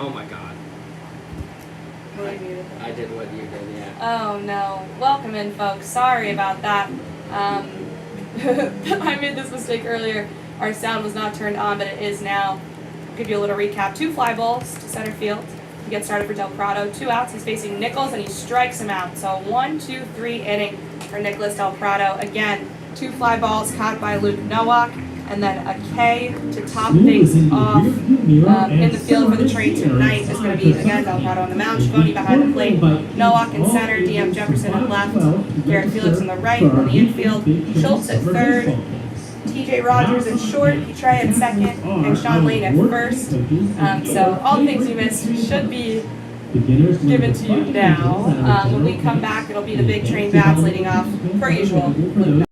Oh my god. I did what you did, yeah. Oh no. Welcome in, folks. Sorry about that. I made this mistake earlier. Our sound was not turned on, but it is now. I'll give you a little recap. 2 fly balls to center field. We get started for Del Prado. 2 outs. He's facing Nichols, and he strikes him out. So 1-2-3 inning for Nicholas Del Prado. Again, 2 fly balls caught by Luke Nowak. And then a K to top things off in the field for the Train tonight is going to be, again, Del Prado on the mound, Schiavone behind the plate, Nowak in center, DM Jefferson at left, Garrett Felix on the right, on the infield, Schultz at third, TJ Rogers at short, Petre at second, and Sean Lane at first. So all the things you missed should be given to you now. When we come back, it'll be the big Train bats leading off, per usual, Luke.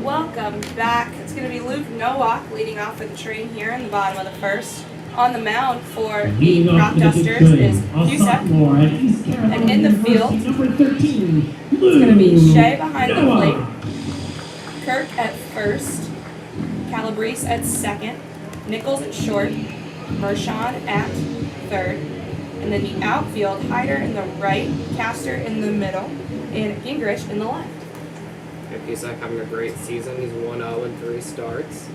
Welcome back. It's going to be Luke Nowak leading off for the Train here in the bottom of the first. On the mound for the Cropdusters is Cusack. And in the field, it's going to be Shea behind the plate, Kirk at first, Calabrese at second, Nichols at short, Mershon at third, and then the outfield, Hyder in the right, Castor in the middle, and Gingrich in the left. Cusack having a great season. He's 1-0 in 3 starts.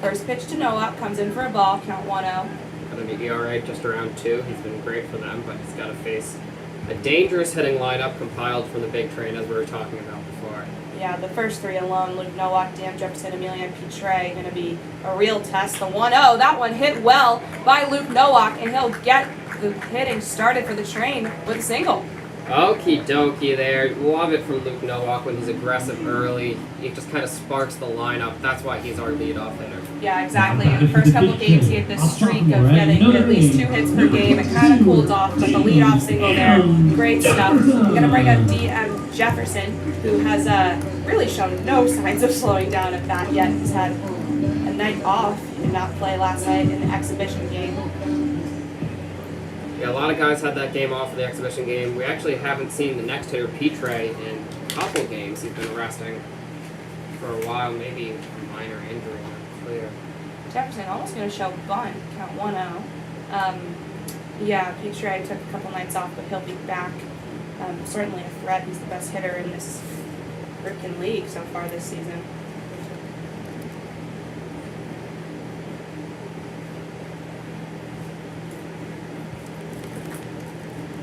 First pitch to Nowak, comes in for a ball, count 1-0. Got an ERA just around 2. He's been great for them, but he's got to face a dangerous hitting lineup compiled from the big Train, as we were talking about before. Yeah, the first 3 alone, Luke Nowak, Dan Jefferson, Emilian Petre, going to be a real test. The 1-0, that one hit well by Luke Nowak, and he'll get the hitting started for the Train with a single. Okie dokie there. Love it from Luke Nowak when he's aggressive early. He just kind of sparks the lineup. That's why he's our leadoff hitter. Yeah, exactly. In the first couple games, he had this streak of getting at least 2 hits per game. It kind of cooled off, but the leadoff single there, great stuff. We're going to bring up DM Jefferson, who has really shown no signs of slowing down at bat yet. He's had a night off. He did not play last night in the exhibition game. Yeah, a lot of guys had that game off of the exhibition game. We actually haven't seen the next hitter, Petre, in a couple games. He's been resting for a while, maybe a minor injury, not clear. Jefferson almost going to show bunt, count 1-0. Yeah, Petre took a couple nights off, but he'll be back. Certainly a threat. He's the best hitter in this freaking league so far this season.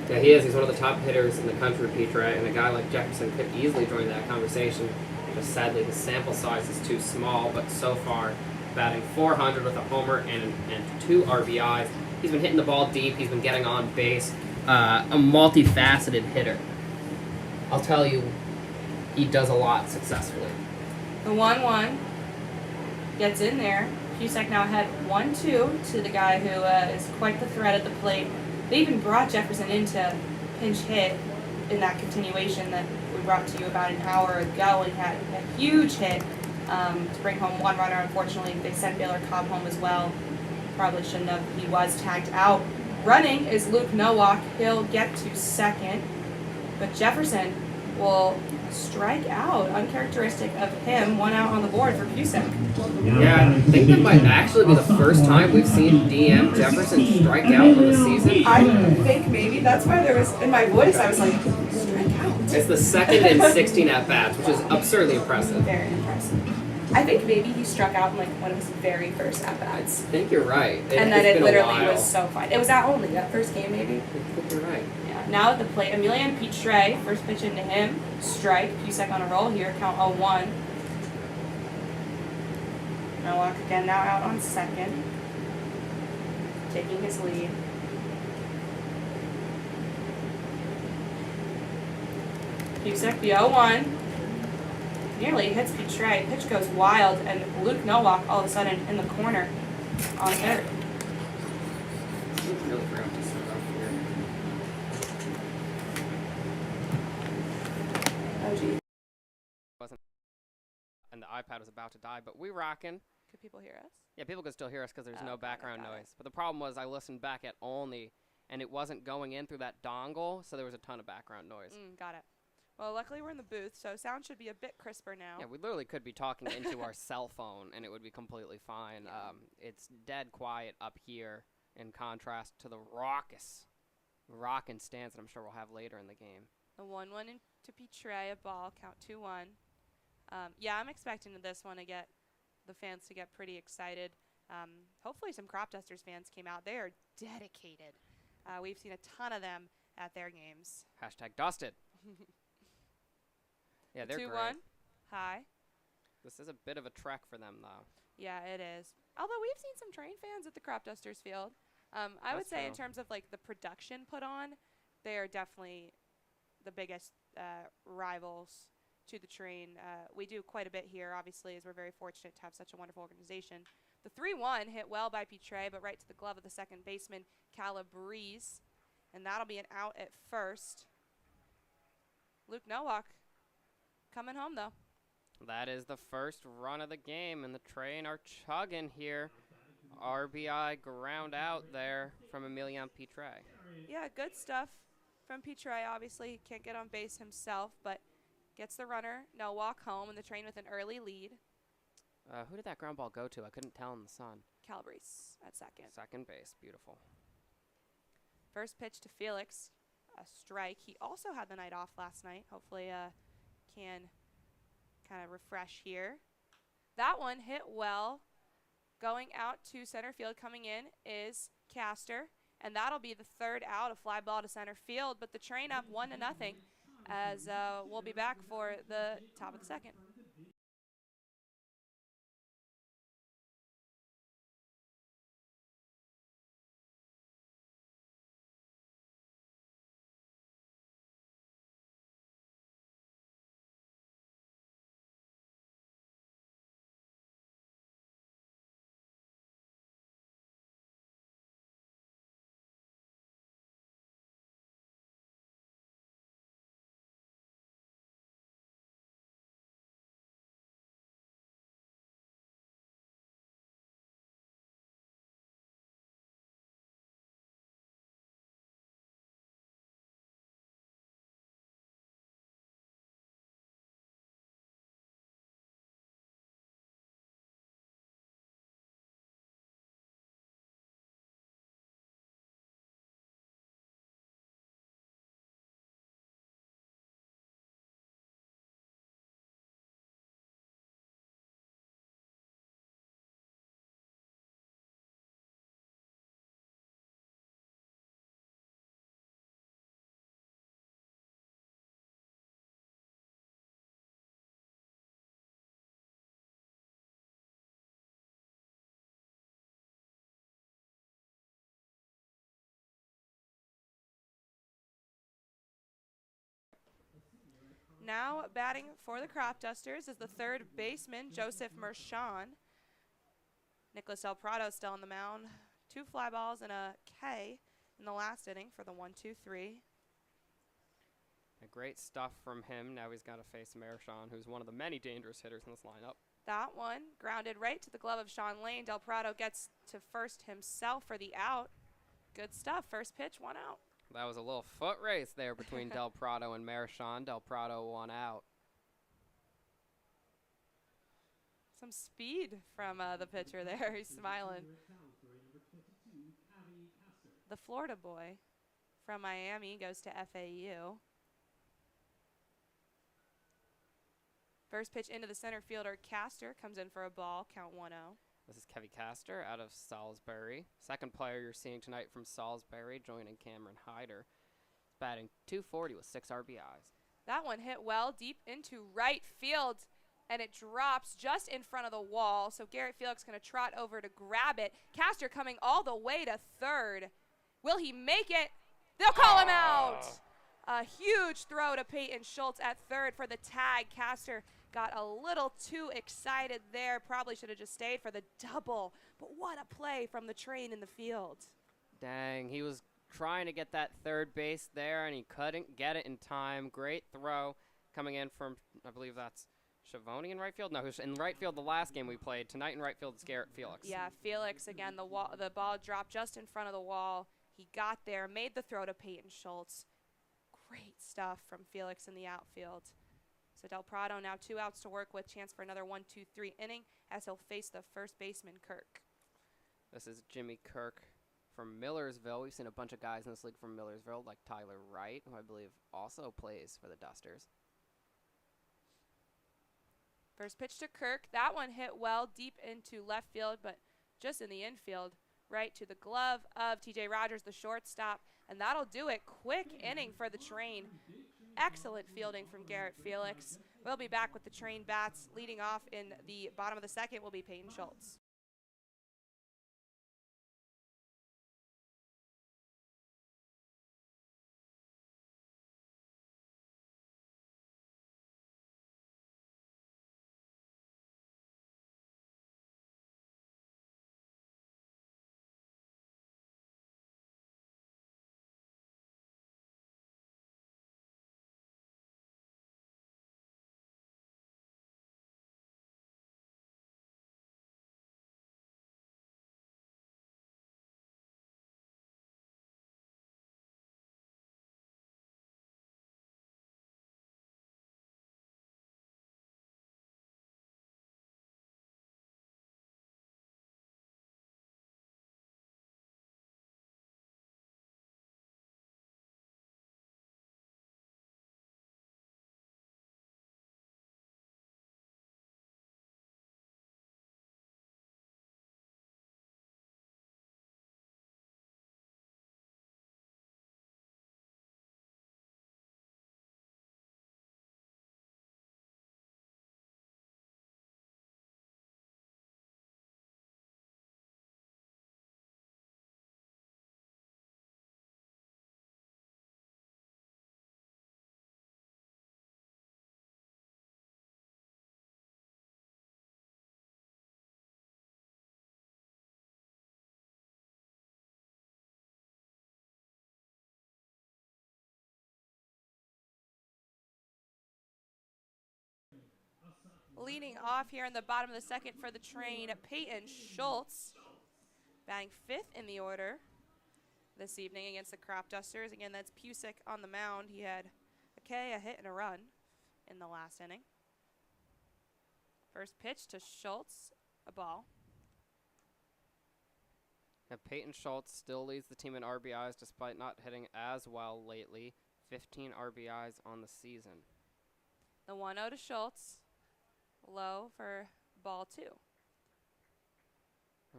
Yeah, he is. He's one of the top hitters in the country, Petre, and a guy like Jefferson could easily join that conversation. Just sadly, the sample size is too small, but so far, batting .400 with a homer and 2 RBIs. He's been hitting the ball deep. He's been getting on base. A multifaceted hitter. I'll tell you, he does a lot successfully. The 1-1 gets in there. Cusack now ahead 1-2 to the guy who is quite the threat at the plate. They even brought Jefferson into pinch hit in that continuation that we brought to you about an hour ago, and had a huge hit to bring home one runner. Unfortunately, they sent Baylor Cobb home as well. Probably shouldn't have. He was tagged out. Running is Luke Nowak. He'll get to second, but Jefferson will strike out. Uncharacteristic of him. 1 out on the board for Cusack. Yeah, I think that might actually be the first time we've seen DM Jefferson strike out in the season. I think maybe that's why there was, in my voice, I was like, strike out. It's the second in 16 at-bats, which is absurdly impressive. Very impressive. I think maybe he struck out in like one of his very first I at-bats. think you're right. And then it literally was was so fun. It was that first game maybe. I think you're right. Yeah. Now at the plate, Emilian Petre, first pitch into him. Strike. Cusack on a roll here. Count 0-1. Nowak again now out on second. Taking his lead. Cusack, the 0-1. Nearly hits Petre. Pitch goes wild, and Luke Nowak all of a sudden in the corner on third. Really forgot to start off here. Oh, geez. And the iPad was about to die, but we rocking. Could people hear us? Yeah, people could still hear us because there's no Okay, background got it. noise. But the problem was I listened back at only, and it wasn't going in through that dongle, so there was a ton of background noise. Got it. Well, luckily we're in the booth, so sound should be a bit crisper now. Yeah, we literally could be talking into our cell phone, and it would be completely fine. Yeah. It's dead quiet up here in contrast to the rockin' stance that I'm sure we'll have later in the game. The 1-1 into Petre, a ball, count 2-1. Yeah, I'm expecting this one to get the fans to get pretty excited. Hopefully some Cropdusters fans came out. They are dedicated. We've seen a ton of them at their games. Hashtag dusted. Yeah, they're 2-1. great. Hi. This is a bit of a trek for them, though. Yeah, it is. Although we've seen some train fans at the Cropdusters field. I would say in terms of like the production put on, they are definitely the biggest rivals to the train. We do quite a bit here, obviously, as we're very fortunate to have such a wonderful organization. The 3-1 hit well by Petre, but right to the glove of the second baseman, Calabrese. And that'll be an out at first. Luke Nowak coming home, though. That is the first run of the game, and the train are chugging here. RBI ground out there from Emilian Petre. Yeah, good stuff from Petre. Obviously, he can't get on base himself, but gets the runner, Nowak home, and the train with an early lead. Who did that ground ball go to? I couldn't tell in the sun. Calabrese at second. Second base. Beautiful. First pitch to Felix, a strike. He also had the night off last night. Hopefully can kind of refresh here. That one hit well. Going out to center field, coming in is Caster, and that'll be the third out, a fly ball to center field, but the train up 1-0 as we'll be back for the top of the second. Now batting for the Cropdusters is the third baseman, Joseph Mershon. Nicholas Del Prado still on the mound. 2 fly balls and a K in the last inning for the 1-2-3. Great stuff from him. Now he's got to face Marchand, who's one of the many dangerous hitters in this lineup. That one grounded right to the glove of Sean Lane. Del Prado gets to first himself for the out. Good stuff. First pitch, 1 out. That was a little foot race there between Del Prado and Marchand. Del Prado 1 out. Some speed from the pitcher there. He's smiling. The Florida boy from Miami goes to FAU. First pitch into the center fielder, Castor, comes in for a ball, count 1-0. This is Kevy Castor out of Salisbury. Second player you're seeing tonight from Salisbury, joining Cameron Hyder. He's batting .240 with 6 RBIs. That one hit well deep into right field, and it drops just in front of the wall. So Garrett Felix going to trot over to grab it. Castor coming all the way to third. Will he make it? They'll call him out. A huge throw to Peyton Schultz at third for the tag. Castor got a little too excited there. Probably should have just stayed for the double. But what a play from the train in the field. Dang, he was trying to get that third base there, and he couldn't get it in time. Great throw coming in from, I believe that's Schiavone in right field? No, he was in right field the last game we played. Tonight in right field is Garrett Felix. Yeah, Felix, again, the ball dropped just in front of the wall. He got there, made the throw to Peyton Schultz. Great stuff from Felix in the outfield. So Del Prado now 2 outs to work with. Chance for another 1-2-3 inning as he'll face the first baseman, Kirk. This is Jimmy Kirk from Millersville. We've seen a bunch of guys in this league from Millersville, like Tyler Wright, who I believe also plays for the Dusters. First pitch to Kirk. That one hit well deep into left field, but just in the infield. Right to the glove of T.J. Rogers, the shortstop, and that'll do it. Quick inning for the Train. Excellent fielding from Garrett Felix. We'll be back with the Train bats. Leading off in the bottom of the second will be Peyton Schultz. Leading off here in the bottom of the second for the Train, Peyton Schultz, batting 5th in the order this evening against the Cropdusters. Again, that's Pusick on the mound. He had a K, a hit, and a run in the last inning. First pitch to Schultz, a ball. Now Peyton Schultz still leads the team in RBIs despite not hitting as well lately. 15 RBIs on the season. The 1-0 to Schultz. Low for ball 2.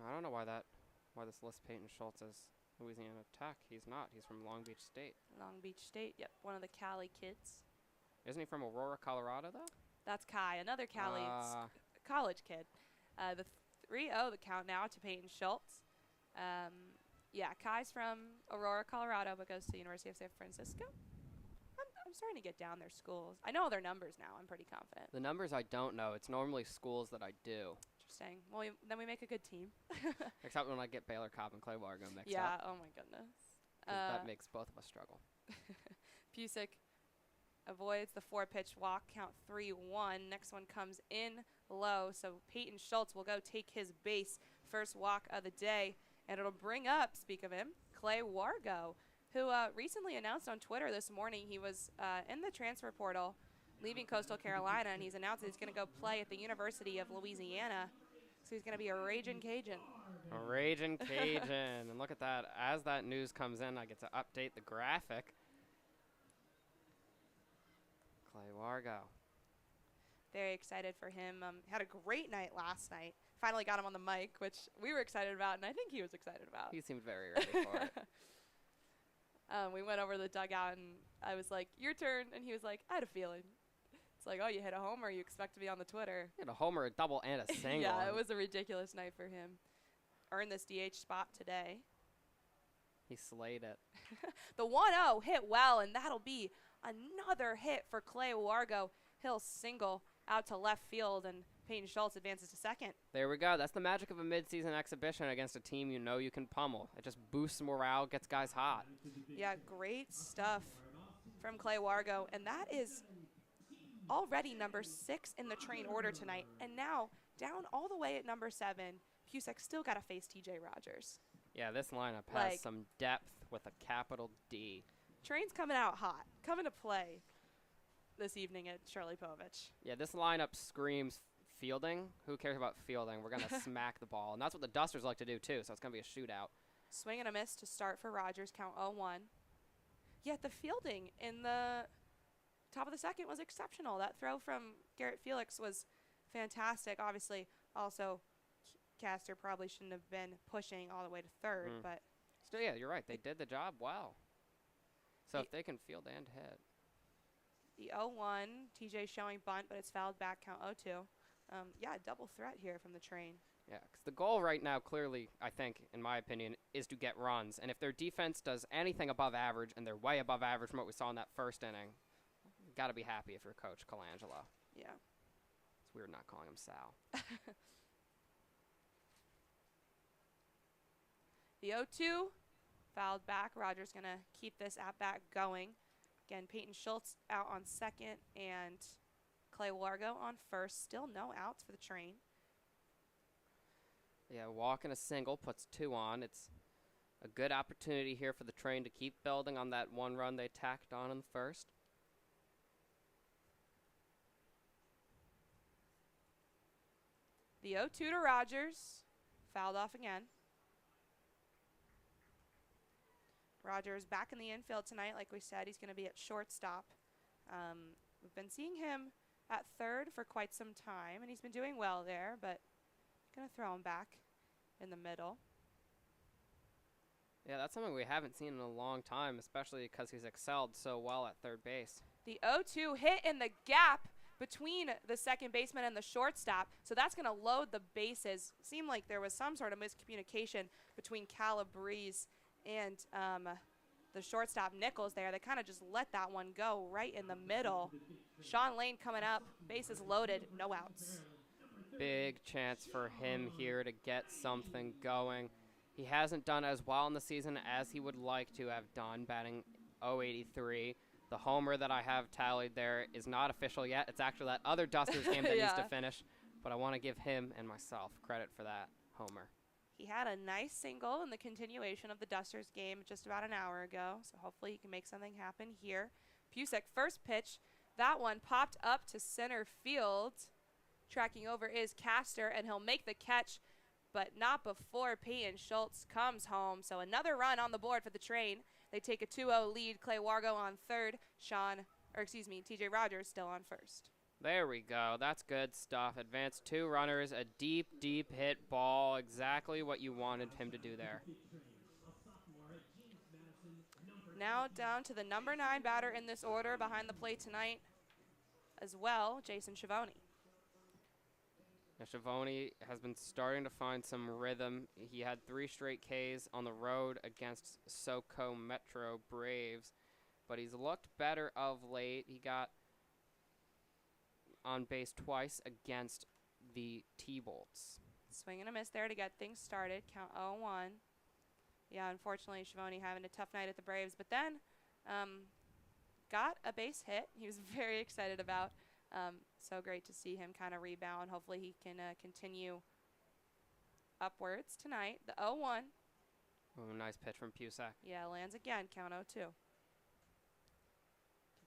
I don't know why this lists Peyton Schultz as Louisiana Tech. He's not. He's from Long Beach State. Long Beach State, yep, one of the Cali kids. Isn't he from Aurora, Colorado, though? That's Kai, another Cali college kid. The 3-0 the count now to Peyton Schultz. Yeah, Kai's from Aurora, Colorado, but goes to the University of San Francisco. I'm starting to get down their schools. I know their numbers now. I'm pretty confident. The numbers I don't know. It's normally schools that I do. Interesting. Well, then we make a good team. Except when I get Baylor Cobb and Clay Wargo mixed Yeah. up. Oh my goodness. 'Cause that makes both of us struggle. Pusick avoids the 4-pitch walk, count 3-1. Next one comes in low, so Peyton Schultz will go take his base. First walk of the day, and it'll bring up, speak of him, Clay Wargo, who recently announced on Twitter this morning he was in the transfer portal, leaving Coastal Carolina, and he's announced that he's going to go play at the University of Louisiana. So he's going to be a raging Cajun. A raging Cajun. And look at that. As that news comes in, I get to update the graphic. Clay Wargo. Very excited for him. Had a great night last night. Finally got him on the mic, which we were excited about, and I think he was excited about. He seemed very ready for it. We went over to the dugout, and I was like, your turn. And he was like, I had a feeling. It's like, oh, you hit a homer, you expect to be on the Twitter. He had a homer, a double, and a single. Yeah, it was a ridiculous night for him. Earned this DH spot today. He slayed it. The 1-0 hit well, and that'll be another hit for Clay Wargo. He'll single out to left field, and Peyton Schultz advances to second. There we go. That's the magic of a midseason exhibition against a team you know you can pummel. It just boosts morale, gets guys hot. Yeah, great stuff from Clay Wargo, and that is already number 6 in the train order tonight, and now down all the way at number 7. Pusick still got to face TJ Rogers. Yeah, this lineup has some depth with a capital D. Train's coming out hot, coming to play this evening at Shirley Povich. Yeah, this lineup screams fielding. Who cares about fielding? We're going to smack the ball, and that's what the Dusters like to do, too, so it's going to be a shootout. Swing and a miss to start for Rogers, count 0-1. Yet the fielding in the top of the second was exceptional. That throw from Garrett Felix was fantastic. Obviously, also, Castor probably shouldn't have been pushing all the way to third, but still, yeah, you're right. They did the job well. So if they can field and hit. The 0-1, TJ showing bunt, but it's fouled back, count 0-2. Yeah, double threat here from the train. Yeah, because the goal right now, clearly, I think, in my opinion, is to get runs. And if their defense does anything above average, and they're way above average from what we saw in that first inning, you got to be happy if you're Coach Colangelo. Yeah. It's weird not calling him Sal. The 0-2, fouled back. Rogers going to keep this at-bat going. Again, Peyton Schultz out on second and Clay Wargo on first. Still no outs for the train. Yeah, walk and a single puts 2 on. It's a good opportunity here for the train to keep building on that 1 run they tacked on in the first. The 0-2 to Rogers. Fouled off again. Rogers back in the infield tonight. Like we said, he's going to be at shortstop. We've been seeing him at third for quite some time, and he's been doing well there, but going to throw him back in the middle. Yeah, that's something we haven't seen in a long time, especially because he's excelled so well at third base. The 0-2 hit in the gap between the second baseman and the shortstop, so that's going to load the bases. Seemed like there was some sort of miscommunication between Calabrese and the shortstop Nichols there. They kind of just let that one go right in the middle. Sean Lane coming up, bases loaded, no outs. Big chance for him here to get something going. He hasn't done as well in the season as he would like to have done, batting .083. The homer that I have tallied there is not official yet. It's actually that other Dusters game that needs to finish, but I want to give him and myself credit for that homer. He had a nice single in the continuation of the Dusters game just about an hour ago, so hopefully he can make something happen here. Pusick, first pitch. That one popped up to center field. Tracking over is Castor, and he'll make the catch, but not before Peyton Schultz comes home. So another run on the board for the train. They take a 2-0 lead. Clay Wargo on third. TJ Rogers still on first. There we go. That's good stuff. Advanced 2 runners, a deep, deep hit ball. Exactly what you wanted him to do there. Now down to the number 9 batter in this order behind the plate tonight as well, Jason Schiavone. Now, Schiavone has been starting to find some rhythm. He had 3 straight Ks on the road against SoCo Metro Braves, but he's looked better of late. He got on base twice against the T-Bolts. Swing and a miss there to get things started. Count 0-1. Yeah, unfortunately, Schiavone having a tough night at the Braves, but then got a base hit. He was very excited about. So great to see him kind of rebound. Hopefully he can continue upwards tonight. The 0-1. Oh, nice pitch from Pusack. Yeah, lands again. Count 0-2. Can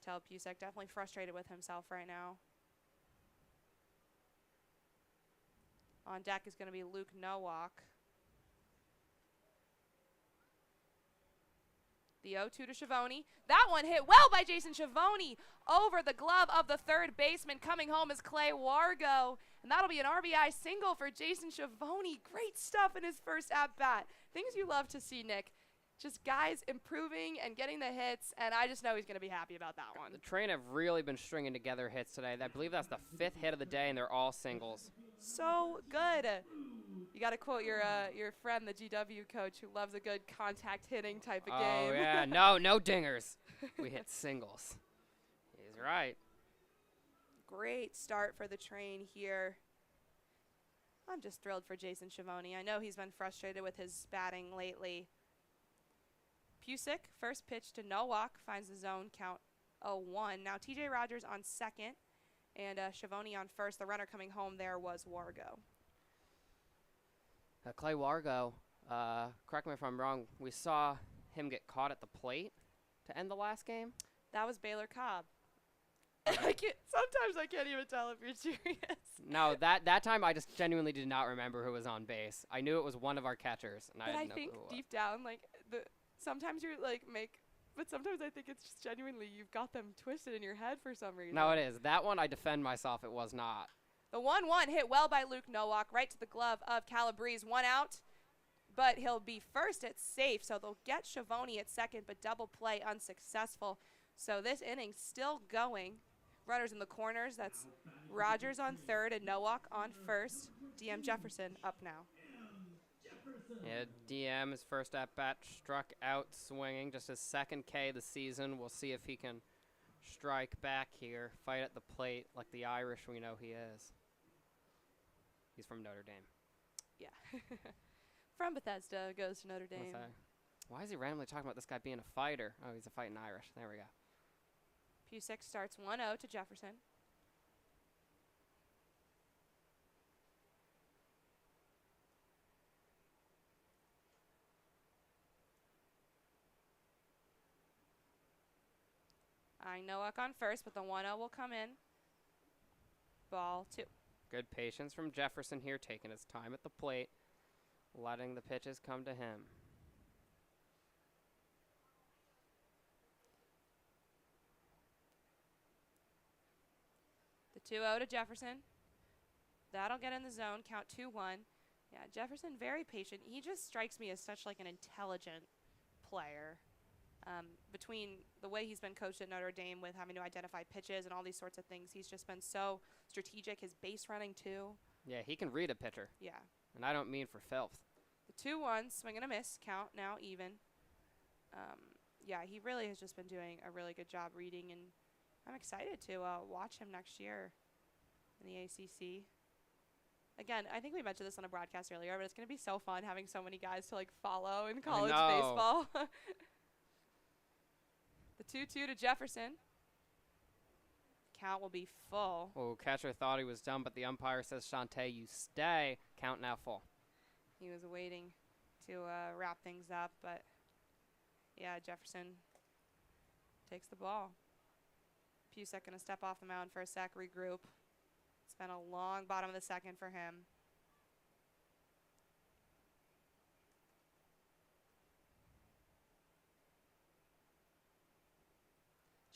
tell Pusack definitely frustrated with himself right now. On deck is going to be Luke Nowak. The 0-2 to Schiavone. That one hit well by Jason Schiavone over the glove of the third baseman. Coming home is Clay Wargo. And that'll be an RBI single for Jason Schiavone. Great stuff in his first at-bat. Things you love to see, Nick. Just guys improving and getting the hits, and I just know he's going to be happy about that one. The Train have really been stringing together hits today. I believe that's the 5th hit of the day, and they're all singles. So good. You got to quote your friend, the GW coach, who loves a good contact hitting type of game. Oh, yeah. No dingers. We hit singles. He's right. Great start for the Train here. I'm just thrilled for Jason Schiavone. I know he's been frustrated with his batting lately. Pusick, first pitch to Nowak, finds the zone, count 0-1. Now TJ Rogers on second, and Schiavone on first. The runner coming home there was Wargo. Clay Wargo, correct me if I'm wrong, we saw him get caught at the plate to end the last game? That was Baylor Cobb. Sometimes I can't even tell if you're serious. No, that time I just genuinely did not remember who was on base. I knew it was one of our catchers, and But I I didn't know think who it was. deep down, sometimes you're but sometimes I think it's just genuinely you've got them twisted in your head for some reason. No, it is. That one I defend myself. It was not. The 1-1 hit well by Luke Nowak, right to the glove of Calabrese. 1 out, but he'll be first. It's safe, so they'll get Schiavone at second, but double play unsuccessful. So this inning's still going. Runners in the corners. That's Rogers on third and Nowak on first. DM Jefferson up now. Yeah, DM, his first at-bat, struck out swinging. Just his second K of the season. We'll see if he can strike back here, fight at the plate like the Irish we know he is. He's from Notre Dame. Yeah. From Bethesda, goes to Notre Dame. Why is he randomly talking about this guy being a fighter? Oh, he's a fighting Irish. There we go. Pusick starts 1-0 to Jefferson. Nowak on first, but the 1-0 will come in. Ball 2. Good patience from Jefferson here, taking his time at the plate, letting the pitches come to him. The 2-0 to Jefferson. That'll get in the zone, count 2-1. Yeah, Jefferson very patient. He just strikes me as such like an intelligent player. Between the way he's been coached at Notre Dame with having to identify pitches and all these sorts of things, he's just been so strategic. His base running too. Yeah, he can read a pitcher. Yeah. And I don't mean for filth. The 2-1, swing and a miss, count now even. Yeah, he really has just been doing a really good job reading, and I'm excited to watch him next year in the ACC. Again, I think we mentioned this on a broadcast earlier, but it's going to be so fun having so many guys to follow in college baseball. The 2-2 to Jefferson. Count will be full. Oh, catcher thought he was done, but the umpire says, Shantae, you stay. Count now full. He was waiting to wrap things up, but yeah, Jefferson takes the ball. Pusick going to step off the mound for a sec, regroup. It's been a long bottom of the second for him.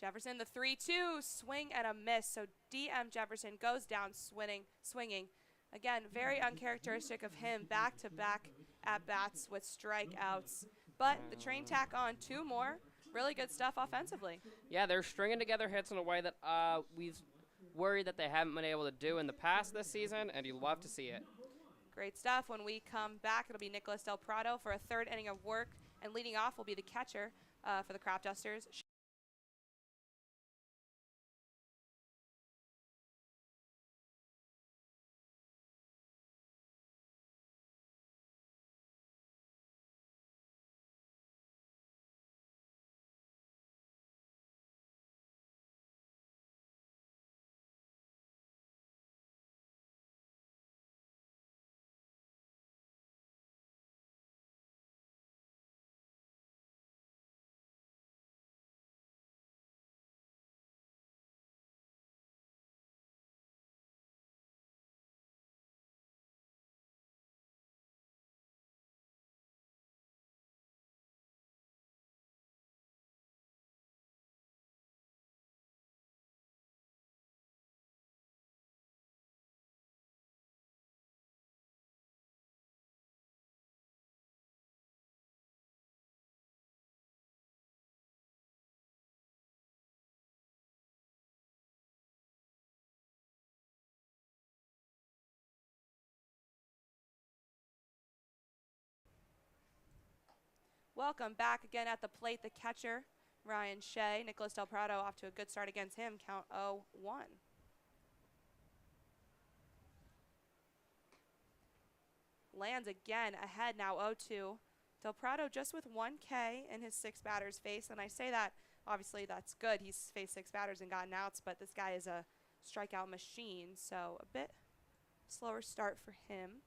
Jefferson, the 3-2, swing and a miss. So DM Jefferson goes down swinging. Again, very uncharacteristic of him, back-to-back at-bats with strikeouts. But the Train tack on 2 more. Really good stuff offensively. Yeah, they're stringing together hits in a way that we've worried that they haven't been able to do in the past this season, and you love to see it. Great stuff. When we come back, it'll be Nicholas Del Prado for a 3rd inning of work, and leading off will be the catcher for the Cropdusters. Welcome back again at the plate, the catcher, Ryan Shea. Nicholas Del Prado off to a good start against him, count 0-1. Lands again, ahead now 0-2. Del Prado just with 1 K in his 6 batters face, and I say that, obviously that's good. He's faced 6 batters and gotten outs, but this guy is a strikeout machine, so a bit slower start for him.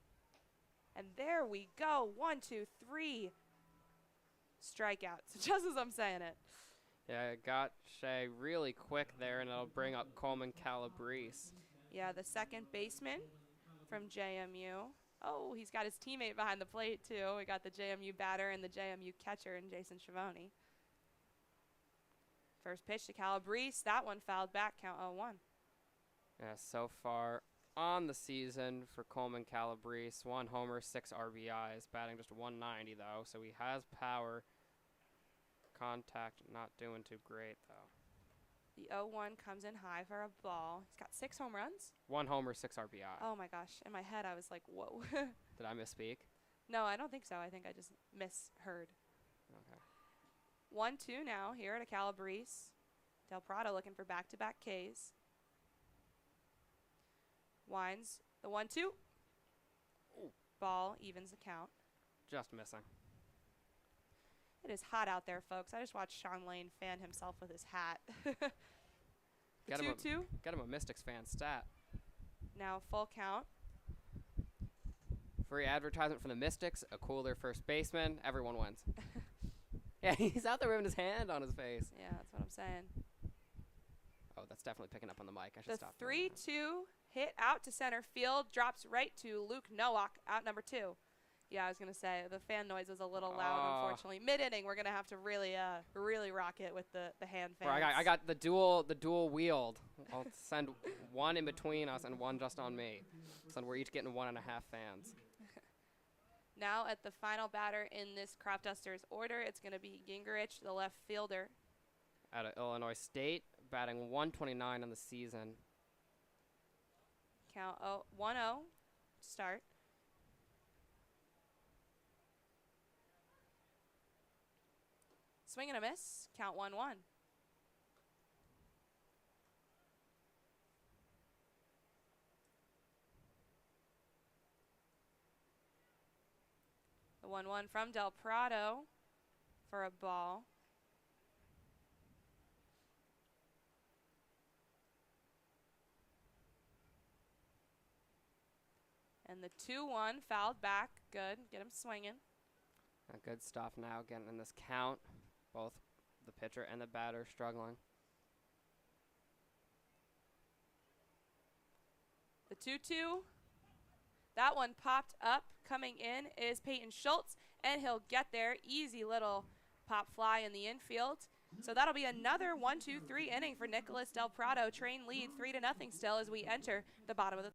And there we go, 1, 2, 3 strikeouts, just as I'm saying it. Yeah, it got Shea really quick there, and it'll bring up Coleman Calabrese. Yeah, the second baseman from JMU. Oh, he's got his teammate behind the plate, too. We got the JMU batter and the JMU catcher in Jason Schiavone. First pitch to Calabrese. That one fouled back, count 0-1. Yeah, so far on the season for Coleman Calabrese, 1 homer, 6 RBIs, batting just 190 though, so he has power. Contact not doing too great though. The 0-1 comes in high for a ball. He's got 6 home runs. 1 homer, 6 RBI. Oh my gosh, in my head I was like, whoa. Did I misspeak? No, I don't think so. I think I just misheard. Okay. 1-2 now here to Calabrese. Del Prado looking for back-to-back Ks. Winds the 1-2. Ball evens the count. Just missing. It is hot out there, folks. I just watched Sean Lane fan himself with his hat. The 2-2. Get him a Mystics fan stat. Now full count. Free advertisement from the Mystics, a cooler first baseman, everyone wins. Yeah, he's out there waving his hand on his face. Yeah, that's what I'm saying. Oh, that's definitely picking up on the mic. I should The stop. 3-2 hit out to center field drops right to Luke Nowak, out number 2. Yeah, I was gonna say the fan noise was a little loud, unfortunately. Mid-inning, we're gonna have to really rock it with the hand fans. Well, I got the dual wield. I'll send one in between us and one just on me. So we're each getting 1.5 fans. Now at the final batter in this Cropdusters order, it's gonna be Gingerich, the left fielder. Out of Illinois State, batting 129 on the season. Count 1-0. Start. Swing and a miss. Count 1-1. The 1-1 from Del Prado for a ball. And the 2-1 fouled back. Good. Get him swinging. Good stuff now, getting in this count. Both the pitcher and the batter struggling. The 2-2. That one popped up. Coming in is Peyton Schultz, and he'll get there. Easy little pop fly in the infield. So that'll be another 1-2-3 inning for Nicholas Del Prado. Train lead 3-0 still as we enter the bottom of the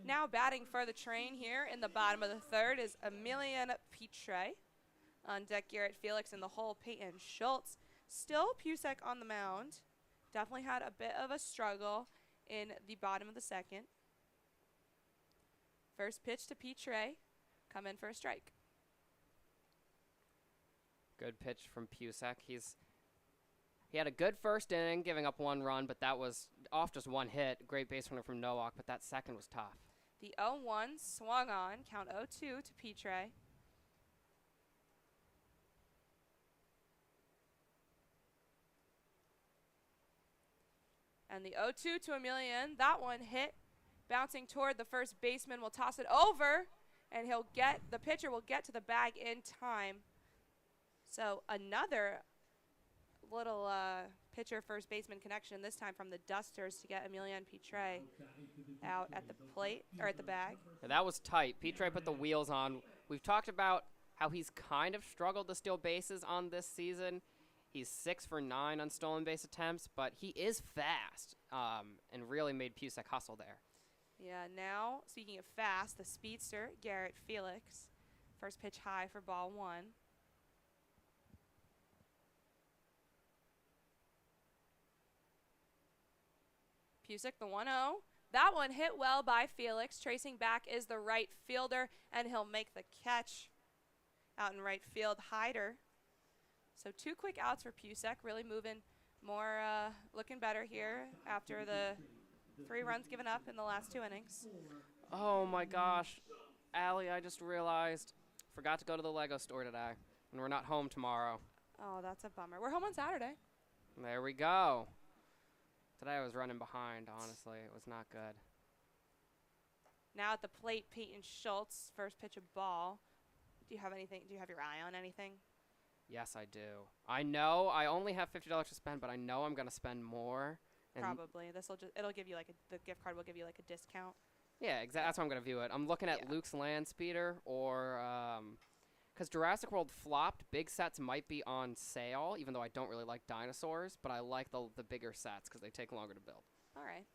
Now batting for the Train here in the bottom of the third is Emilian Pitre. On deck, Garrett Felix in the hole, Peyton Schultz. Still Pusek on the mound. Definitely had a bit of a struggle in the bottom of the second. First pitch to Pitre. Come in for a strike. Good pitch from Pusek. He had a good first inning, giving up 1 run, but that was off just 1 hit. Great base runner from Nowak, but that second was tough. The 0-1 swung on, count 0-2 to Pitre. And the 0-2 to Emilian. That one hit, bouncing toward the first baseman. Will toss it over, and the pitcher will get to the bag in time. So another little pitcher first baseman connection, this time from the Dusters to get Emilian Pitre out at the plate, or at the bag. Yeah, that was tight. Pitre put the wheels on. We've talked about how he's kind of struggled to steal bases on this season. He's 6 for 9 on stolen base attempts, but he is fast and really made Pusek hustle there. Yeah, now, speaking of fast, the speedster, Garrett Felix. First pitch high for ball 1. Pusek, the 1-0. That one hit well by Felix. Tracing back is the right fielder, and he'll make the catch out in right field. Hyder. So 2 quick outs for Pusek, really moving more, looking better here after the 3 runs given up in the last 2 innings. Oh my gosh, Allie, I just realized, forgot to go to the Lego store today, and we're not home tomorrow. Oh, that's a bummer. We're home on Saturday. There we go. Today I was running behind, honestly. It was not good. Now at the plate, Peyton Schultz, first pitch of ball. Do you have anything? Do you have your eye on anything? Yes, I do. I know I only have $50 to spend, but I know I'm going to spend more. Probably. It'll give you the gift card will give you like a discount. Yeah, exactly. That's how I'm going to view it. I'm looking at Luke's Land Speeder or because Jurassic World flopped, big sets might be on sale, even though I don't really like dinosaurs, but I like the bigger sets because they take longer to build. All right.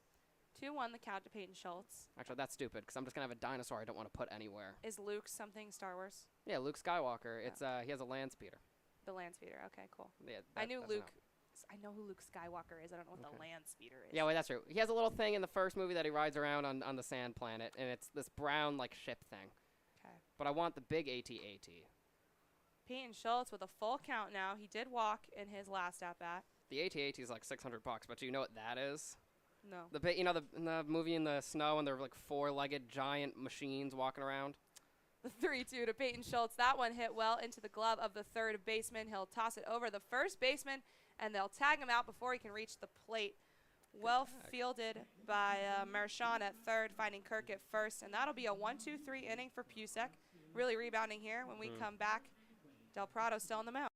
2-1 the count to Peyton Schultz. Actually, that's stupid because I'm just going to have a dinosaur I don't want to put anywhere. Is Luke something Star Wars? Yeah, Luke Skywalker. It's he has a land speeder. The land speeder. Okay, cool. Yeah, I knew Luke. I know who Luke Skywalker is. I don't know what the land speeder is. Yeah, well, that's true. He has a little thing in the first movie that he rides around on the sand planet, and it's this brown, like, ship thing. Okay. But I want the big AT-AT. Peyton Schultz with a full count now. He did walk in his last at-bat. The AT-AT is like $600, but do you know what that is? No. The movie in the snow, and they're like 4-legged giant machines walking around? The 3-2 to Peyton Schultz. That one hit well into the glove of the third baseman. He'll toss it over the first baseman, and they'll tag him out before he can reach the plate. Well fielded by Marchand at third, finding Kirk at first, and that'll be a 1-2-3 inning for Pusek. Really rebounding here. When we come back, Del Prado still on the mound.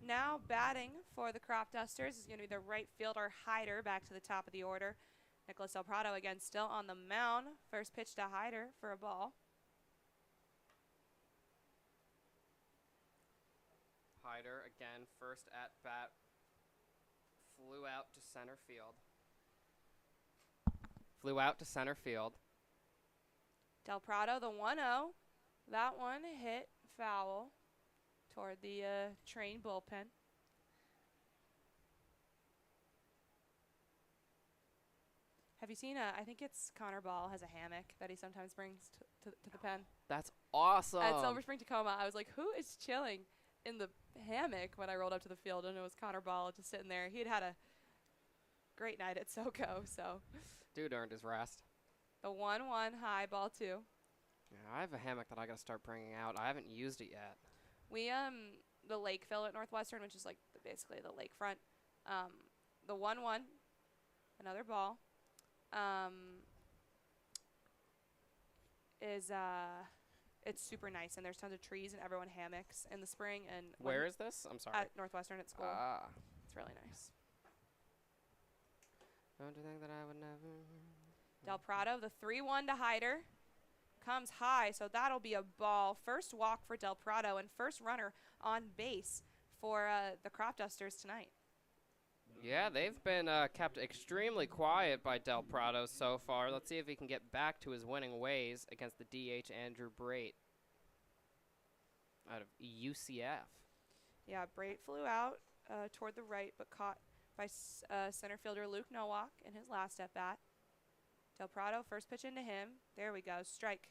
Now batting for the Cropdusters is going to be the right fielder Hyder, back to the top of the order. Nicholas Del Prado again still on the mound. First pitch to Hyder for a ball. Hyder, again, first at bat, flew out to center field. Del Prado, the 1-0. That one hit foul toward the train bullpen. Have you seen I think it's Connor Ball has a hammock that he sometimes brings to the pen. That's awesome. At Silver Spring, Tacoma, I was like, who is chilling in the hammock when I rolled up to the field? And it was Connor Ball just sitting there. He had a great night at SoCo, so. Dude earned his rest. The 1-1 high, ball 2. Yeah, I have a hammock that I got to start bringing out. I haven't used it yet. We, the Lakeville at Northwestern, which is like basically the lakefront, the 1-1, another ball. It's super nice, and there's tons of trees, and everyone hammocks in the spring. And where is this? I'm sorry. At Northwestern at school. It's really nice. Don't you think that I would never? Del Prado, the 3-1 to Hyder, comes high, so that'll be a ball. First walk for Del Prado, and first runner on base for the Cropdusters tonight. Yeah, they've been kept extremely quiet by Del Prado so far. Let's see if he can get back to his winning ways against the DH Andrew Brait out of UCF. Yeah, Brait flew out toward the right, but caught by center fielder Luke Nowak in his last at-bat. Del Prado, first pitch into him. There we go, strike.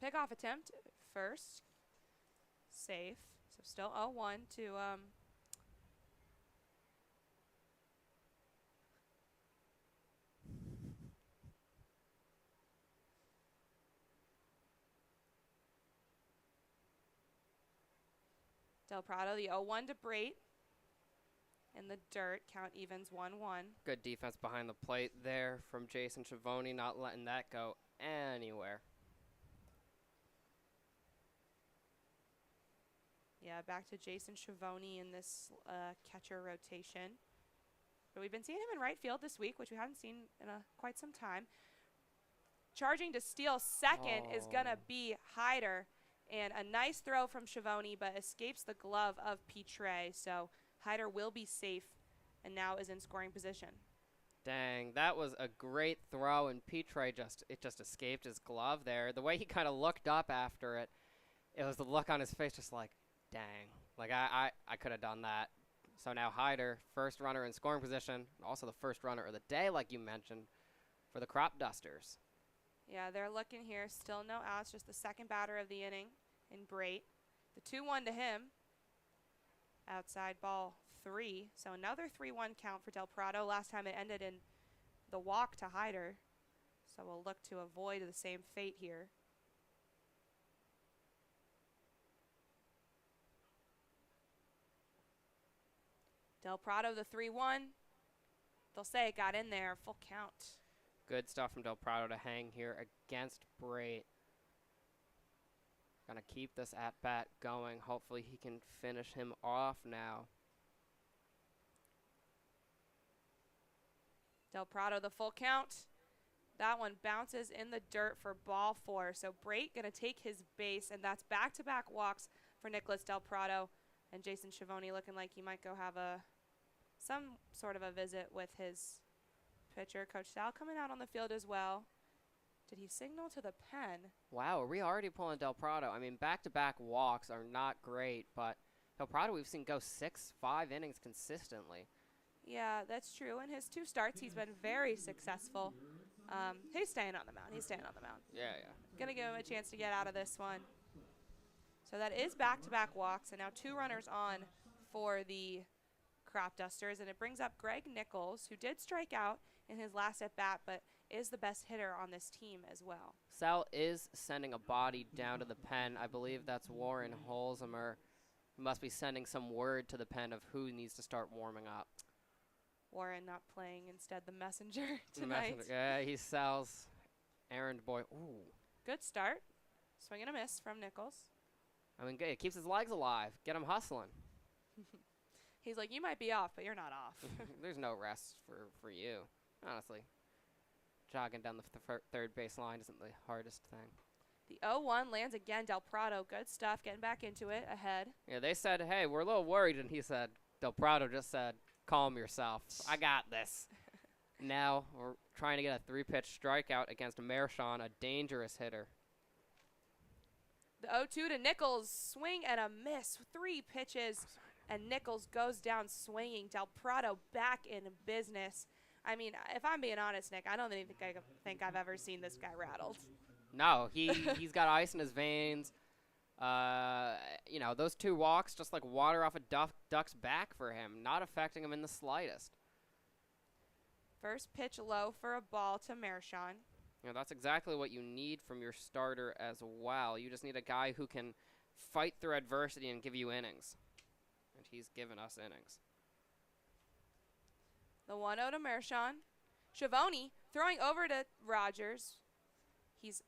Pickoff attempt first. Safe. So still 0-1 to Del Prado, the 0-1 to Brait. In the dirt, count evens 1-1. Good defense behind the plate there from Jason Schiavone, not letting that go anywhere. Yeah, back to Jason Schiavone in this catcher rotation. But we've been seeing him in right field this week, which we haven't seen in quite some time. Charging to steal second is going to be Hyder. And a nice throw from Schiavone, but escapes the glove of Pitre. So Hyder will be safe and now is in scoring position. Dang, that was a great throw, and Pitre just escaped his glove there. The way he kind of looked up after it, it was the look on his face just like, dang. Like, I could have done that. So now Hyder, first runner in scoring position, also the first runner of the day, like you mentioned, for the Cropdusters. Yeah, they're looking here. Still no outs, just the second batter of the inning in Brait. The 2-1 to him. Outside ball 3. So another 3-1 count for Del Prado. Last time it ended in the walk to Hyder. So we'll look to avoid the same fate here. Del Prado, the 3-1. They'll say it got in there. Full count. Good stuff from Del Prado to hang here against Brait. Gonna keep this at-bat going. Hopefully he can finish him off now. Del Prado, the full count. That one bounces in the dirt for ball 4. So Brait gonna take his base, and that's back-to-back walks for Nicholas Del Prado. And Jason Schiavone looking like he might go have some sort of a visit with his pitcher. Coach Sal coming out on the field as well. Did he signal to the pen? Wow, are we already pulling Del Prado? I mean, back-to-back walks are not great, but Del Prado we've seen go 6-5 innings consistently. Yeah, that's true. In his 2 starts, he's been very successful. He's staying on the mound. Yeah. Gonna give him a chance to get out of this one. So that is back-to-back walks, and now 2 runners on for the Cropdusters, and it brings up Greg Nichols, who did strike out in his last at-bat, but is the best hitter on this team as well. Sal is sending a body down to the pen. I believe that's Warren Holzheimer. He must be sending some word to the pen of who needs to start warming up. Warren not playing, instead the messenger tonight. Yeah, he Sal's errand boy. Ooh. Good start. Swing and a miss from Nichols. I mean, good. It keeps his legs alive. Get him hustling. He's like, you might be off, but you're not off. There's no rest for you, honestly. Jogging down the third base line isn't the hardest thing. The 0-1 lands again. Del Prado, good stuff. Getting back into it. Ahead. Yeah, they said, hey, we're a little worried, and he said, Del Prado just said, calm yourself. I got this. Now we're trying to get a 3-pitch strikeout against Mershon, a dangerous hitter. The 0-2 to Nichols. Swing and a miss. 3 pitches, and Nichols goes down swinging. Del Prado back in business. I mean, if I'm being honest, Nick, I don't even think I've ever seen this guy rattled. No, he's got ice in his veins. You know, those 2 walks just like water off a duck's back for him, not affecting him in the slightest. First pitch low for a ball to Mershon. You know, that's exactly what you need from your starter as well. You just need a guy who can fight through adversity and give you innings. And he's given us innings. The 1-0 to Mershon. Schiavone throwing over to Rogers. He's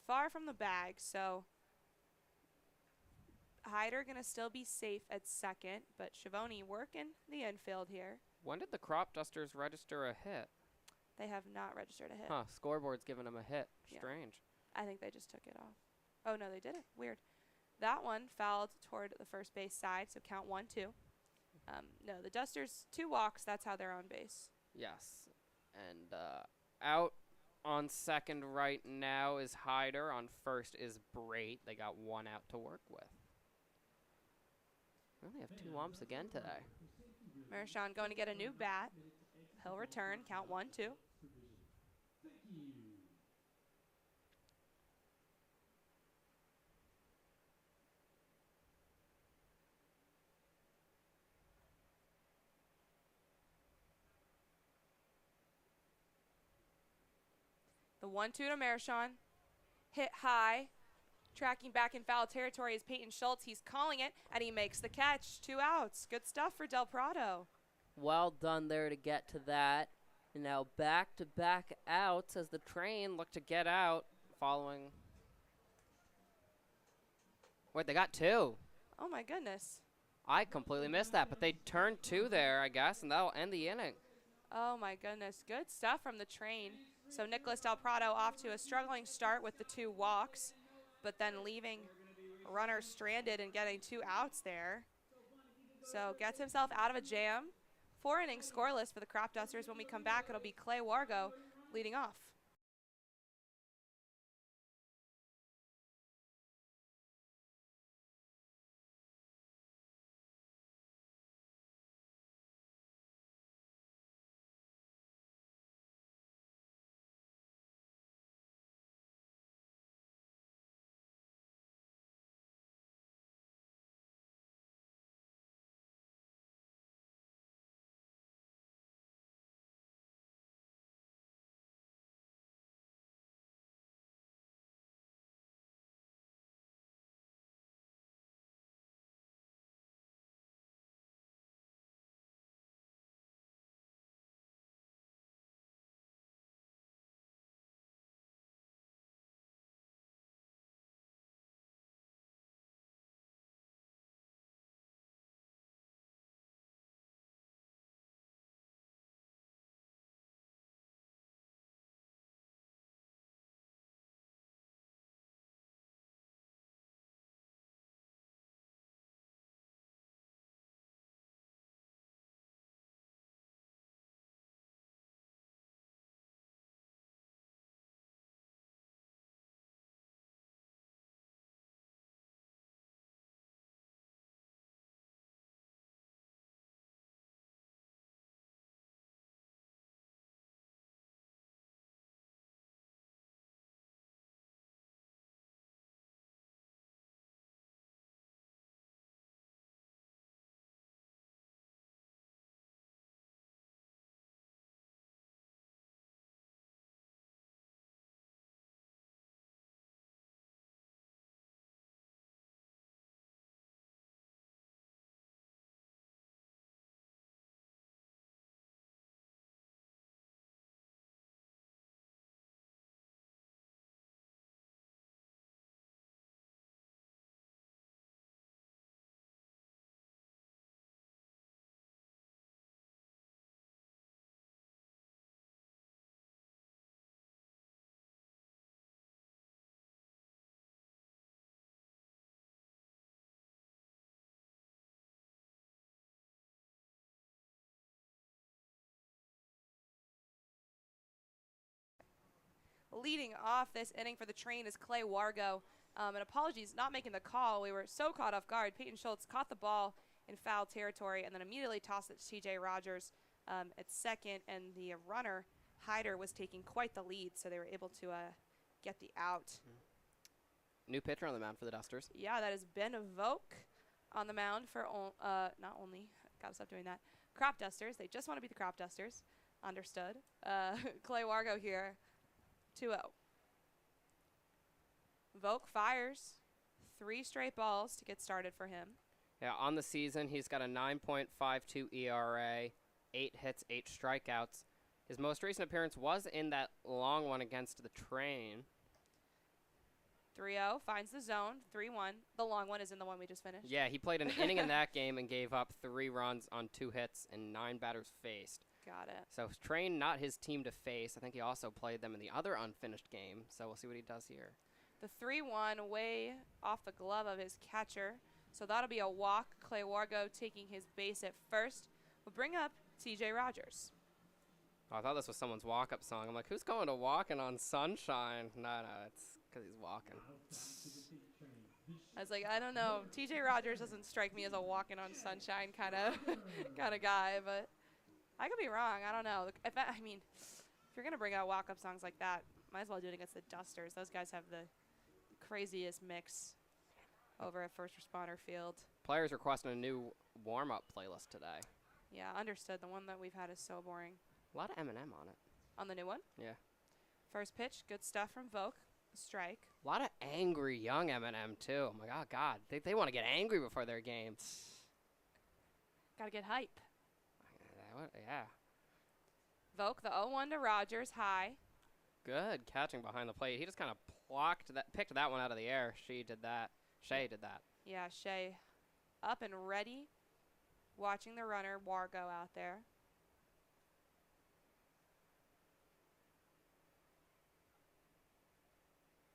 far from the bag, so Hyder going to still be safe at second, but Schiavone working the infield here. When did the Cropdusters register a hit? They have not registered a hit. Huh, scoreboard's giving them a hit. Yeah. Strange. I think they just took it off. Oh, no, they didn't. Weird. That one fouled toward the first base side, so count 1-2. No, the Dusters, 2 walks. That's how they're on base. Yes. And out on second right now is Hyder. On first is Brait. They got 1 out to work with. We only have 2 umps again today. Mershon going to get a new bat. He'll return. Count 1-2. The 1-2 to Mershon. Hit high. Tracking back in foul territory is Peyton Schultz. He's calling it, and he makes the catch. 2 outs. Good stuff for Del Prado. Well done there to get to that. And now back-to-back outs as the Train look to get out following. Wait, they got 2. Oh, my goodness. I completely missed that, but they turned 2 there, I guess, and that'll end the inning. Oh, my goodness. Good stuff from the Train. So Nicholas Del Prado off to a struggling start with the 2 walks, but then leaving runner stranded and getting 2 outs there. So gets himself out of a jam. 4 innings scoreless for the Cropdusters. When we come back, it'll be Clay Wargo leading off. leading off this inning for the Train is Clay Wargo. And apologies, not making the call. We were so caught off guard. Peyton Schultz caught the ball in foul territory and then immediately tossed it to T.J. Rogers at second. And the runner, Hyder, was taking quite the lead, so they were able to get the out. New pitcher on the mound for the Dusters. Yeah, that is Ben Voke on the mound for not only, gotta stop doing that, Cropdusters. They just want to be the Cropdusters. Understood. Clay Wargo here, 2-0. Voke fires 3 straight balls to get started for him. Yeah, on the season, he's got a 9.52 ERA, 8 hits, 8 strikeouts. His most recent appearance was in that long one against the Train. 3-0, finds the zone, 3-1. The long one is in the one we just finished. Yeah, he played an inning in that game and gave up 3 runs on 2 hits and 9 batters faced. Got it. So Train, not his team to face. I think he also played them in the other unfinished game, so we'll see what he does here. The 3-1 way off the glove of his catcher. So that'll be a walk. Clay Wargo taking his base at first. We'll bring up T.J. Rogers. Oh, I thought this was someone's walk-up song. I'm like, who's going to Walking on Sunshine? No, it's because he's walking. I was like, I don't know. T.J. Rogers doesn't strike me as a walking on sunshine kind of guy, but I could be wrong. I don't know. If you're gonna bring out walk-up songs like that, might as well do it against the Dusters. Those guys have the craziest mix over at First Responder Field. Players requesting a new warm-up playlist today. Yeah, understood. The one that we've had is so boring. A lot of Eminem on it. On the new one? Yeah. First pitch, good stuff from Voke. Strike. A lot of angry young Eminem, too. I'm like, oh, God. They want to get angry before their game. Gotta get hype. Yeah. Voke, the 0-1 to Rogers, high. Good catching behind the plate. He just kind of picked that one out of the air. Shea did that. Yeah, Shea up and ready. Watching the runner, Wargo, out there.